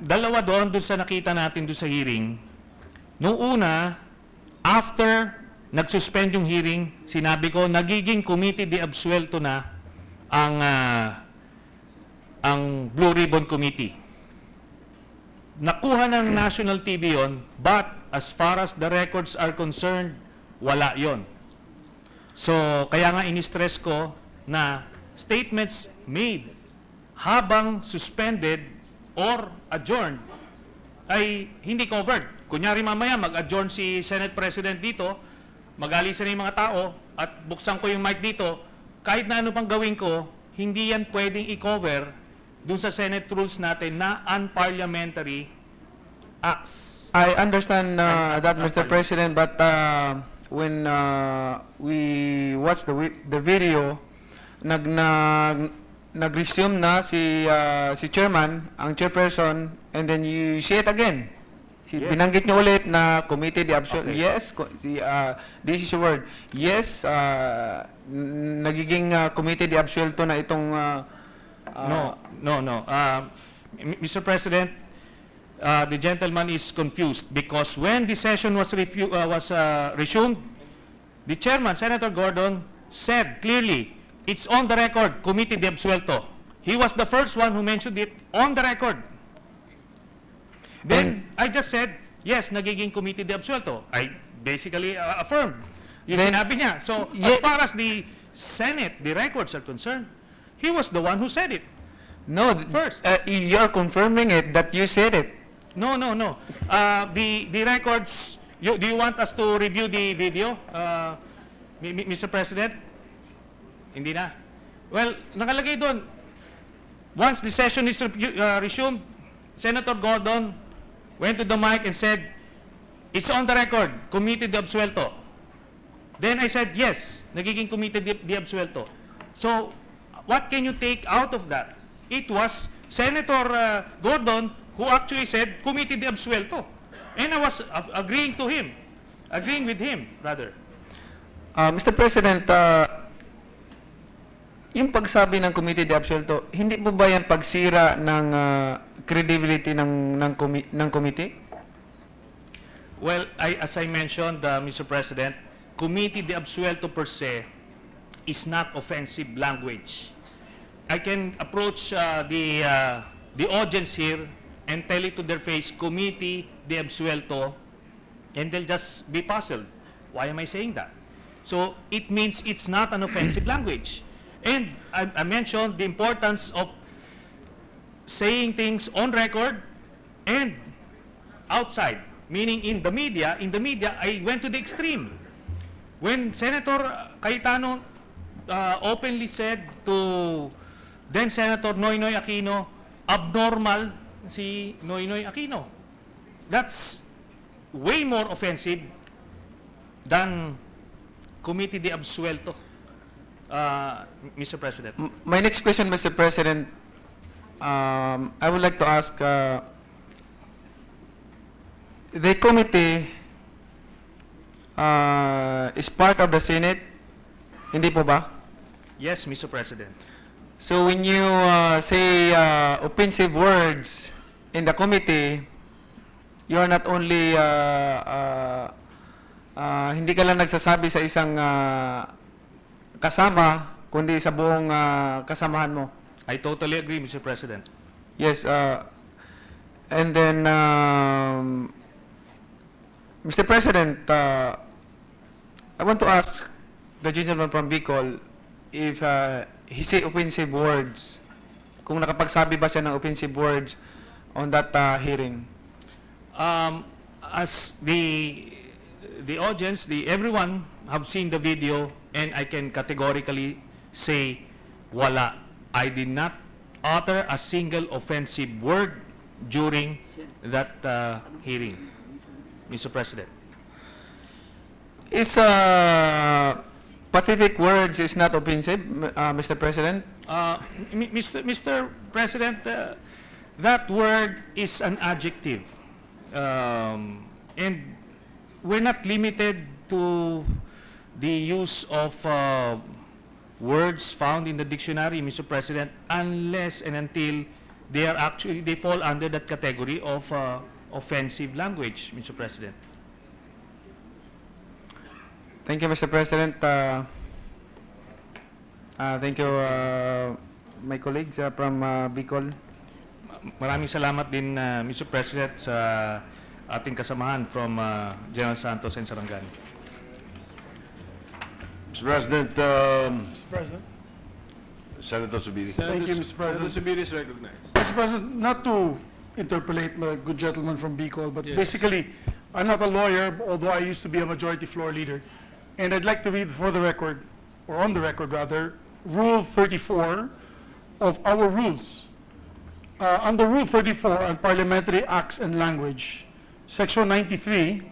Dalawa doon sa nakita natin doon sa hearing. Nung una, after nag-suspend yung hearing, sinabi ko, nagiging committee de absuelto na ang Blue Ribbon Committee. Nakuha ng national TV yon, but as far as the records are concerned, wala yon. So, kaya nga in-stress ko na statements made habang suspended or adjourned ay hindi covered. Kunyari mamaya mag-adjourn si Senate President dito, mag-alisan yung mga tao at buksan ko yung mic dito, kahit na ano pang gawin ko, hindi yan pwedeng i-cover dun sa Senate rules natin na unparliamentary acts. I understand that, Mr. President, but when we watched the video, nag-resume na si chairman, ang chairperson, and then you say it again. Yes. Binanggit niyo ulit na committee de absuelto. Okay. Yes, this is your word. Yes, nagiging committee de absuelto na itong No. Mr. President, the gentleman is confused because when the session was resumed, the chairman, Senator Gordon, said clearly, it's on the record, committee de absuelto. He was the first one who mentioned it on the record. Then, I just said, yes, nagiging committee de absuelto. I basically affirmed yung sinabi niya. So, as far as the Senate, the records are concerned, he was the one who said it. No, First. You're confirming it that you said it. No. The records, do you want us to review the video, Mr. President? Hindi na. Well, nakalagay doon, once the session is resumed, Senator Gordon went to the mic and said, it's on the record, committee de absuelto. Then I said, yes, nagiging committee de absuelto. So, what can you take out of that? It was Senator Gordon who actually said, committee de absuelto. And I was agreeing with him, rather. Mr. President, yung pagsabi ng committee de absuelto, hindi po ba yan pagsira ng credibility ng committee? Well, as I mentioned, Mr. President, committee de absuelto per se is not offensive language. I can approach the audience here and tell it to their face, committee de absuelto, and they'll just be puzzled. Why am I saying that? So, it means it's not an offensive language. And I mentioned the importance of saying things on record and outside, meaning in the media, I went to the extreme. When Senator Cayetano openly said to then Senator Noynoy Aquino, abnormal si Noynoy Aquino. That's way more offensive than committee de absuelto, Mr. President. My next question, Mr. President, I would like to ask, the committee is part of the Senate, hindi po ba? Yes, Mr. President. So when you say offensive words in the committee, you are not only hindi ka lang nagsasabi sa isang kasama, kundi sa buong kasamahan mo. I totally agree, Mr. President. Yes, and then, Mr. President, I want to ask the gentleman from Bicol if he say offensive words, kung nakapagsabi ba siya ng offensive words on that hearing. As the audience, everyone have seen the video, and I can categorically say, wala. I did not utter a single offensive word during that hearing, Mr. President. Is pathetic words is not offensive, Mr. President? Mr. President, that word is an adjective. And we're not limited to the use of words found in the dictionary, Mr. President, unless and until they fall under that category of offensive language, Mr. President. Thank you, Mr. President. Thank you, my colleagues from Bicol. Maraming salamat din, Mr. President, sa ating kasamahan from General Santos and Sarangani. Mr. President, Mr. President. Senator Subiri. Thank you, Mr. President. Senator Subiri is recognized. Mr. President, not to interpolate my good gentleman from Bicol, but Yes. basically, I'm not a lawyer, although I used to be a majority floor leader. And I'd like to read for the record, or on the record rather, Rule 34 of our rules. Under Rule 34 on Parliamentary Acts and Language, Section 93,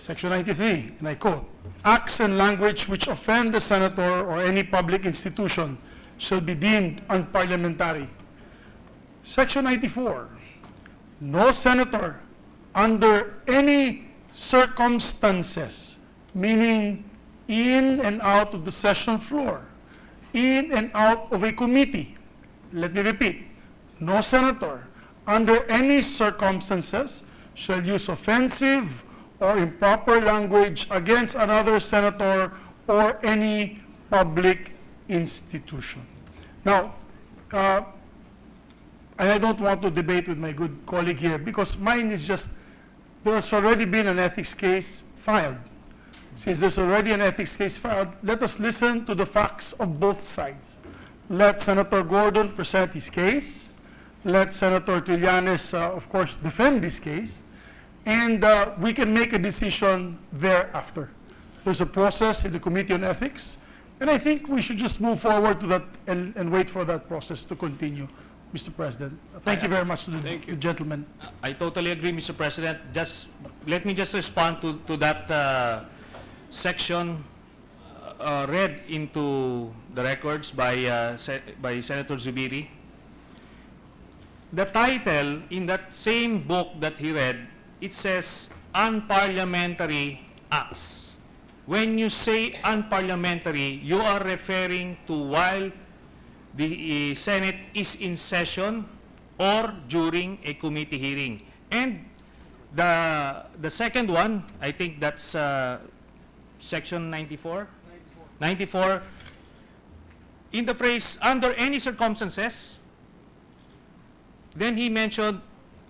and I quote, "Acts and language which offend the senator or any public institution shall be deemed unparliamentary." Section 94, "No senator under any circumstances," meaning in and out of the session floor, in and out of a committee. Let me repeat. No senator under any circumstances shall use offensive or improper language against another senator or any public institution. Now, and I don't want to debate with my good colleague here because mine is just, there's already been an ethics case filed. Since there's already an ethics case filed, let us listen to the facts of both sides. Let Senator Gordon present his case. Let Senator Trillanes, of course, defend this case. And we can make a decision thereafter. There's a process in the Committee on Ethics. And I think we should just move forward to that and wait for that process to continue, Mr. President. Thank you very much to the gentleman. I totally agree, Mr. President. Just let me just respond to that section read into the records by Senator Zubiri. The title in that same book that he read, it says unparliamentary acts. When you say unparliamentary, you are referring to while the Senate is in session or during a committee hearing. And the second one, I think that's section 94. 94. In the phrase under any circumstances, then he mentioned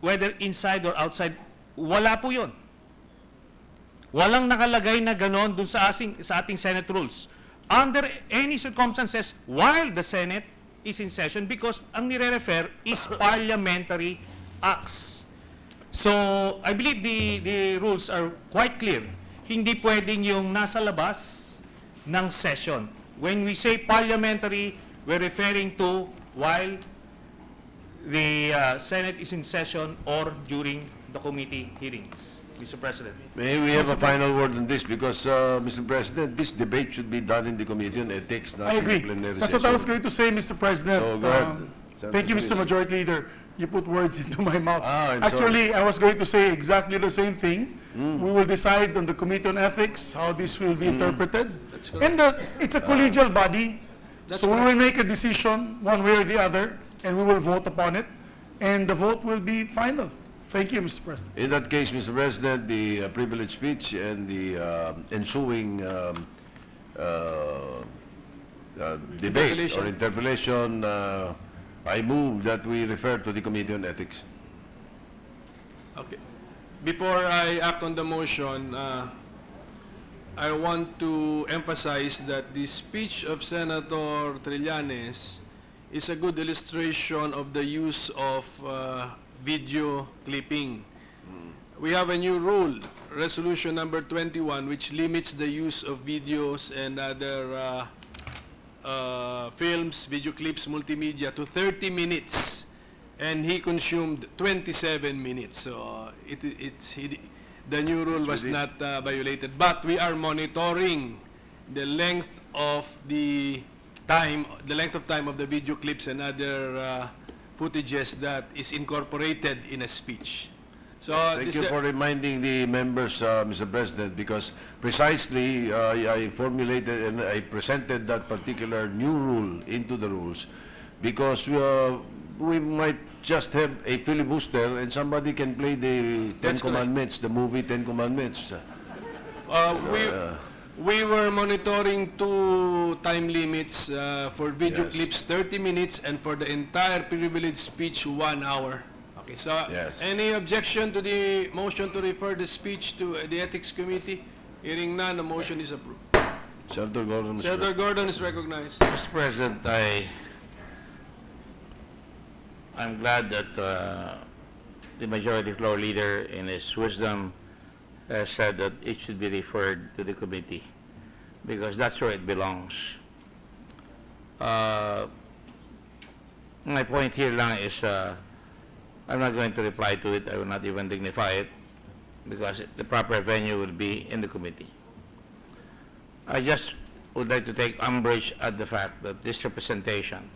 whether inside or outside. Wala po yun. Walang nakalagay na ganon dun sa ating Senate rules. Under any circumstances while the Senate is in session, because ang nire-refer is parliamentary acts. So, I believe the rules are quite clear. Hindi pwedeng yung nasa labas ng session. When we say parliamentary, we're referring to while the Senate is in session or during the committee hearings, Mr. President. May we have a final word on this because, Mr. President, this debate should be done in the Committee on Ethics, not I in the agree. plenary That's session. what I was going to say, Mr. President. So, go ahead. Thank you, Mr. Majority Leader. You put words into my mouth. I'm Actually, I was going to say exactly the same thing. We will decide on the Committee on Ethics how this will be interpreted. And it's a collegial body. So we will make a decision one way or the other, and we will vote upon it. And the vote will be final. Thank you, Mr. President. In that case, Mr. President, the privilege speech and the ensuing debate or interpellation, I move that we refer to the Committee on Ethics. Okay. Before I act on the motion, I want to emphasize that the speech of Senator Trillanes is a good illustration of the use of video clipping. We have a new rule, Resolution number 21, which limits the use of videos and other films, video clips, multimedia to 30 minutes. And he consumed 27 minutes. So the new rule was not violated. But we are monitoring the length of time of the video clips and other footages that is incorporated in a speech. So Thank you for reminding the members, Mr. President, because precisely I formulated and I presented that particular new rule into the rules because we might just have a filibuster and somebody can play the Ten That's correct. Commandments, the movie Ten Commandments. We were monitoring 2 time limits for video Yes. clips 30 minutes and for the entire privileged speech 1 hour. Okay, so Yes. any objection to the motion to refer the speech to the Ethics Committee? Hearing none, the motion is approved. Senator Gordon, Mr. Senator President. Gordon is recognized. Mr. President, I'm glad that the majority floor leader, in his wisdom, has said that it should be referred to the committee because that's where it belongs. My point here lang is I'm not going to reply to it. I will not even dignify it because the proper venue will be in the committee. I just would like to take umbrage at the fact that this representation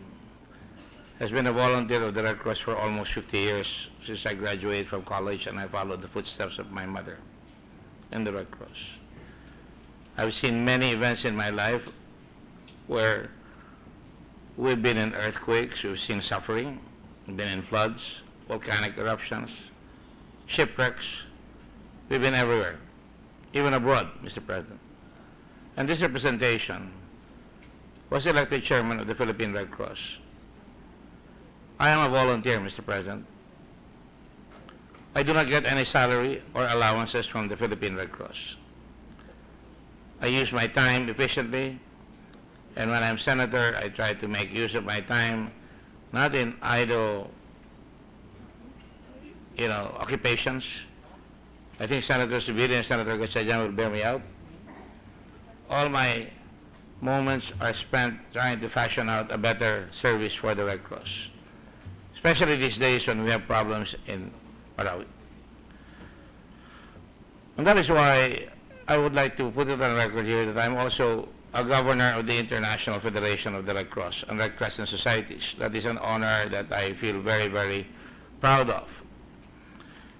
has been a volunteer of the Red Cross for almost 50 years since I graduated from college, and I followed the footsteps of my mother in the Red Cross. I've seen many events in my life where we've been in earthquakes, we've seen suffering, we've been in floods, volcanic eruptions, shipwrecks. We've been everywhere, even abroad, Mr. President. And this representation was elected chairman of the Philippine Red Cross. I am a volunteer, Mr. President. I do not get any salary or allowances from the Philippine Red Cross. I use my time efficiently, and when I'm senator, I try to make use of my time, not in idle, occupations. I think Senator Zubiri and Senator Gatchalian will bear me out. All my moments are spent trying to fashion out a better service for the Red Cross, especially these days when we have problems in Malawi. And that is why I would like to put it on record here that I'm also a governor of the International Federation of the Red Cross and Red Crescent Societies. That is an honor that I feel very, very proud of.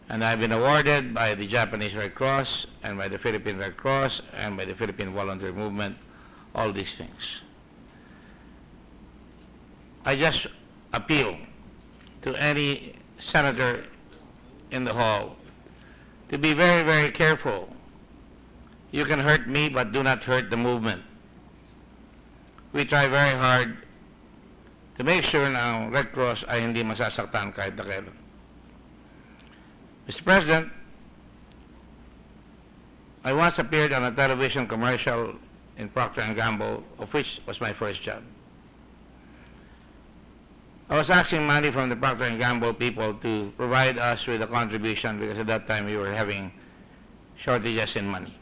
And I've been awarded by the Japanese Red Cross and by the Philippine Red Cross and by the Philippine Volunteer Movement, all these things. I just appeal to any senator in the hall to be very, very careful. You can hurt me, but do not hurt the movement. We try very hard to make sure na ang Red Cross ay hindi masasaktan kahit na kailan. Mr. President, I once appeared on a television commercial in Procter & Gamble, of which was my first job. I was asking money from the Procter & Gamble people to provide us with a contribution because at that time we were having shortages in money.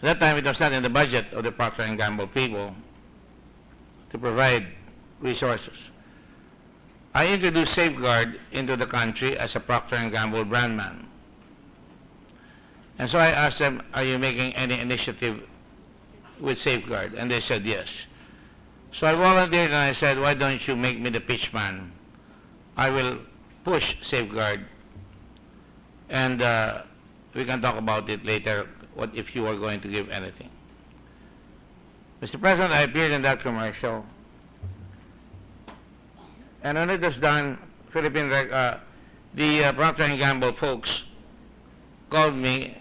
At that time it was not in the budget of the Procter & Gamble people to provide resources. I introduced Safeguard into the country as a Procter & Gamble brand man. And so I asked them, are you making any initiative with Safeguard? And they said yes. So I volunteered and I said, why don't you make me the pitch man? I will push Safeguard and we can talk about it later, what if you are going to give anything. Mr. President, I appeared in that commercial. And when it was done, the Procter & Gamble folks called me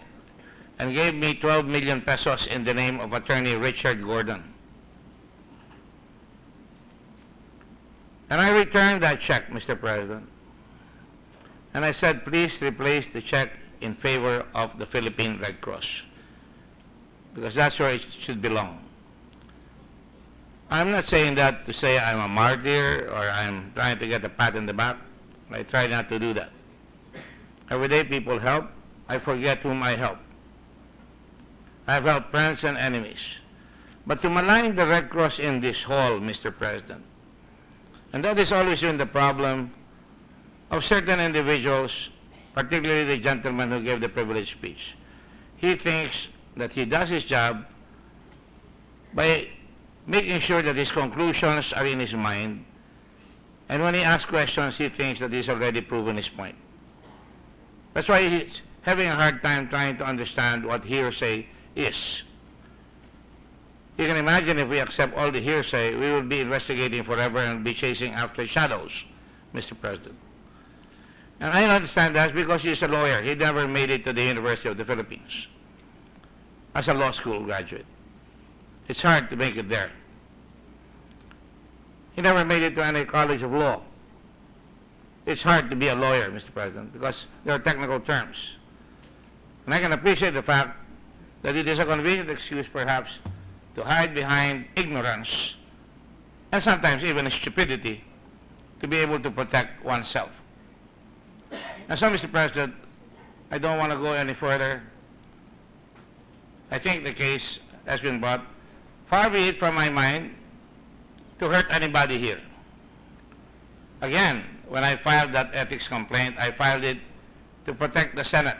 and gave me 12 million pesos in the name of attorney Richard Gordon. And I returned that check, Mr. President. And I said, please replace the check in favor of the Philippine Red Cross, because that's where it should belong. I'm not saying that to say I'm a martyr or I'm trying to get a pat in the back. I try not to do that. Every day people help. I forget whom I help. I've helped friends and enemies. But to malign the Red Cross in this hall, Mr. President, and that is always been the problem of certain individuals, particularly the gentleman who gave the privilege speech. He thinks that he does his job by making sure that his conclusions are in his mind, and when he asks questions, he thinks that he's already proven his point. That's why he's having a hard time trying to understand what hearsay is. You can imagine if we accept all the hearsay, we will be investigating forever and be chasing after shadows, Mr. President. And I understand that because he's a lawyer. He never made it to the University of the Philippines as a law school graduate. It's hard to make it there. He never made it to any college of law. It's hard to be a lawyer, Mr. President, because there are technical terms. And I can appreciate the fact that it is a convenient excuse, perhaps, to hide behind ignorance and sometimes even stupidity to be able to protect oneself. And so, Mr. President, I don't want to go any further. I think the case has been brought. Far be it from my mind to hurt anybody here. Again, when I filed that ethics complaint, I filed it to protect the Senate,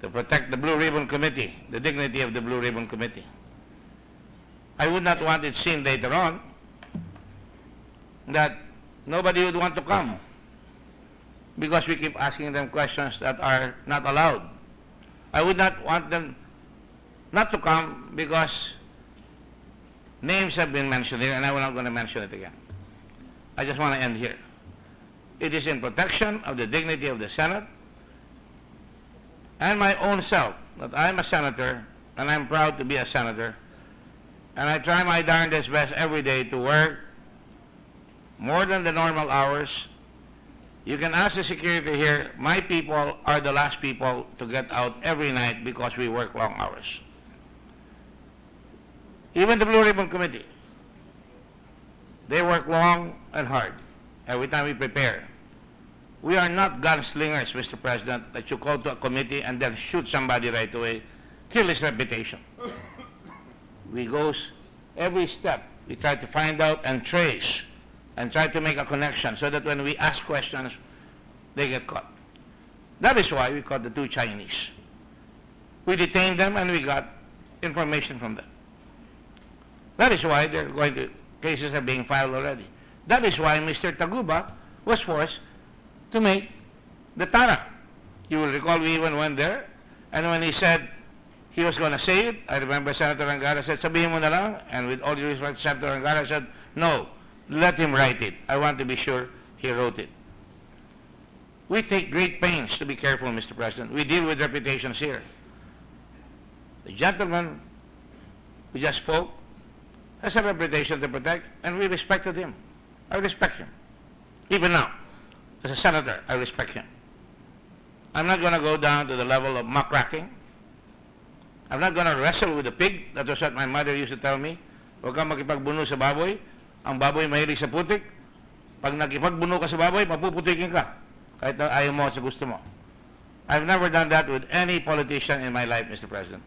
to protect the Blue Ribbon Committee, the dignity of the Blue Ribbon Committee. I would not want it seen later on that nobody would want to come because we keep asking them questions that are not allowed. I would not want them not to come because names have been mentioned here, and I'm not going to mention it again. I just want to end here. It is in protection of the dignity of the Senate and my own self that I'm a senator, and I'm proud to be a senator, and I try my darndest best every day to work more than the normal hours. You can ask the security here, my people are the last people to get out every night because we work long hours. Even the Blue Ribbon Committee, they work long and hard every time we prepare. We are not gunslingers, Mr. President, that you call to a committee and then shoot somebody right away, kill his reputation. We go every step. We try to find out and trace and try to make a connection so that when we ask questions, they get caught. That is why we caught the two Chinese. We detained them and we got information from them. That is why cases are being filed already. That is why Mr. Taguba was forced to make the TARA. You will recall we even went there, and when he said he was going to say it, I remember Senator Angara said, sabihin mo na lang, and with all due respect, Senator Angara said, no, let him write it. I want to be sure he wrote it. We take great pains to be careful, Mr. President. We deal with reputations here. The gentleman who just spoke has a reputation to protect, and we respected him. I respect him. Even now, as a senator, I respect him. I'm not going to go down to the level of muckraking. I'm not going to wrestle with the pig. That was what my mother used to tell me. Huwag kang makipagbuno sa baboy. Ang baboy mahilig sa putik. Pag nakipagbuno ka sa baboy, mapuputikin ka. Kahit na ayaw mo sa gusto mo. I've never done that with any politician in my life, Mr. President.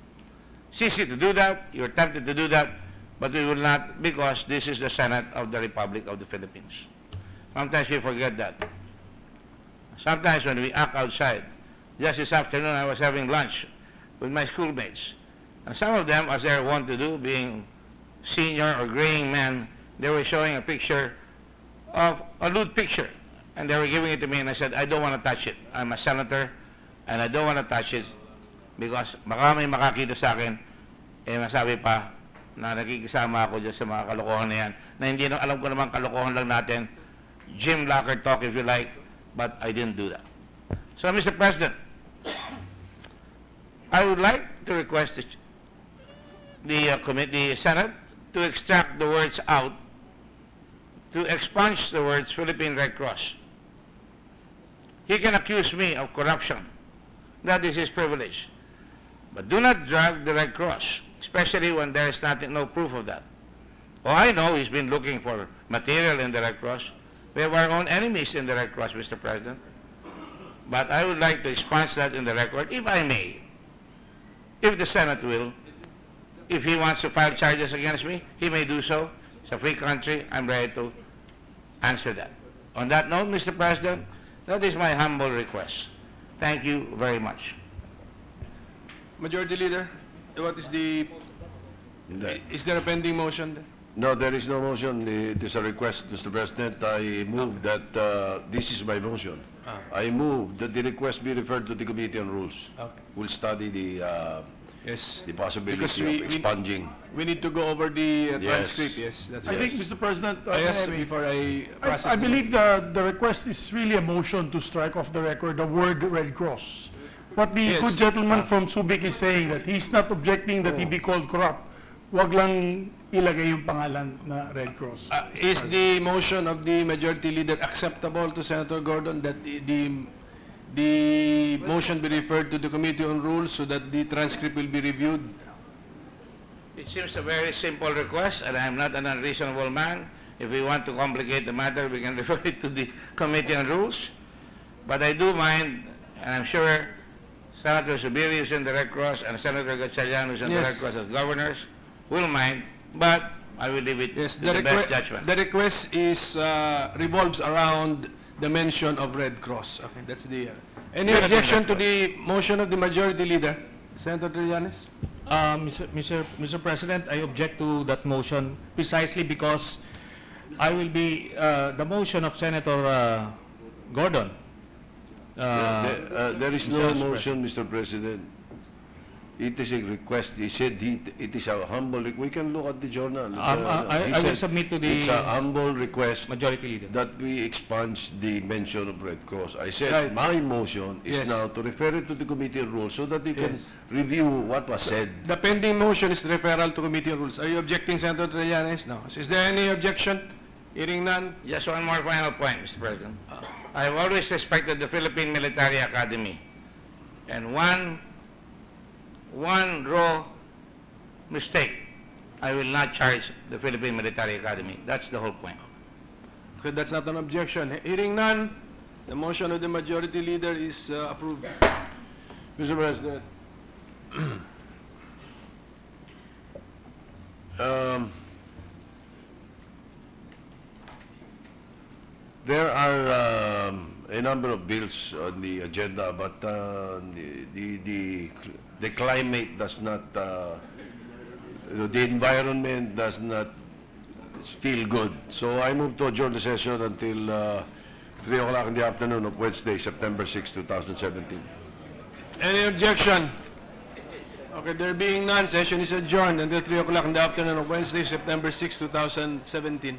It's easy to do that. You're tempted to do that. But we will not, because this is the Senate of the Republic of the Philippines. Sometimes we forget that. Sometimes when we act outside, just this afternoon I was having lunch with my schoolmates. And some of them, as they're wont to do, being senior or graying men, they were showing a picture of a lewd picture. And they were giving it to me, and I said, I don't want to touch it. I'm a senator, and I don't want to touch it because baka may makakita sa akin, eh masabi pa na nakikisama ako dyan sa mga kalokohan na yan, na hindi na alam ko naman kalokohan lang natin, gym locker talk if you like, but I didn't do that. So, Mr. President, I would like to request the Senate to extract the words out, to expunge the words Philippine Red Cross. He can accuse me of corruption. That is his privilege. But do not drag the Red Cross, especially when there is no proof of that. Oh, I know he's been looking for material in the Red Cross. We have our own enemies in the Red Cross, Mr. President. But I would like to expunge that in the record, if I may. If the Senate will. If he wants to file charges against me, he may do so. It's a free country. I'm ready to answer that. On that note, Mr. President, that is my humble request. Thank you very much. Majority Leader, what is the... Is there a pending motion? No, there is no motion. It is a request, Mr. President. I move that, this is my motion. I move that the request be referred to the Committee on Rules. Okay. We'll study the Yes. the Because possibility of expunging. We need to go over the Yes. transcript, yes, that's I right. think, Mr. President, Yes, may I- before I process. I believe the request is really a motion to strike off the record the word Red Cross. What the Yes. good gentleman from Subic is saying, that he's not objecting that he be called corrupt. Wag lang ilagay yung pangalan na Red Cross. Is the motion of the majority leader acceptable to Senator Gordon that the motion be referred to the Committee on Rules so that the transcript will be reviewed? It seems a very simple request, and I'm not an unreasonable man. If we want to complicate the matter, we can refer it to the Committee on Rules. But I do mind, and I'm sure Senator Zubiri, who's in the Red Cross, and Senator Gatchalian, who's in the Yes. Red Cross as governors, will mind, but I will leave it Yes, to the best judgment. the request is, revolves around the mention of Red Cross. Okay, that's the, any objection to the motion of the majority leader? Senator Trillanes? Mr. President, I object to that motion precisely because I will be, the motion of Senator Gordon. There is no Mr. motion, Mr. President. It is a request. He said it is a humble, we can look at the journal. I He will said submit to the It's a humble request Majority Leader. that we expunge the mention of Red Cross. I said, Right. my motion is Yes. now to refer it to the Committee on Rules so that they can Yes. review what was said. The pending motion is referral to Committee on Rules. Are you objecting, Senator Trillanes? No. Is there any objection? Hearing none? Just one more final point, Mr. President. I have always respected the Philippine Military Academy. And one raw mistake, I will not charge the Philippine Military Academy. That's the whole point. Okay, that's not an objection. Hearing none, the motion of the majority leader is approved. Mr. President, there are a number of bills on the agenda, but the climate does not, the environment does not feel good. So I move to adjourn the session until 3 o'clock in the afternoon of Wednesday, September 6, 2017. Any objection? Okay, there being none, session is adjourned until 3 o'clock in the afternoon of Wednesday, September 6, 2017.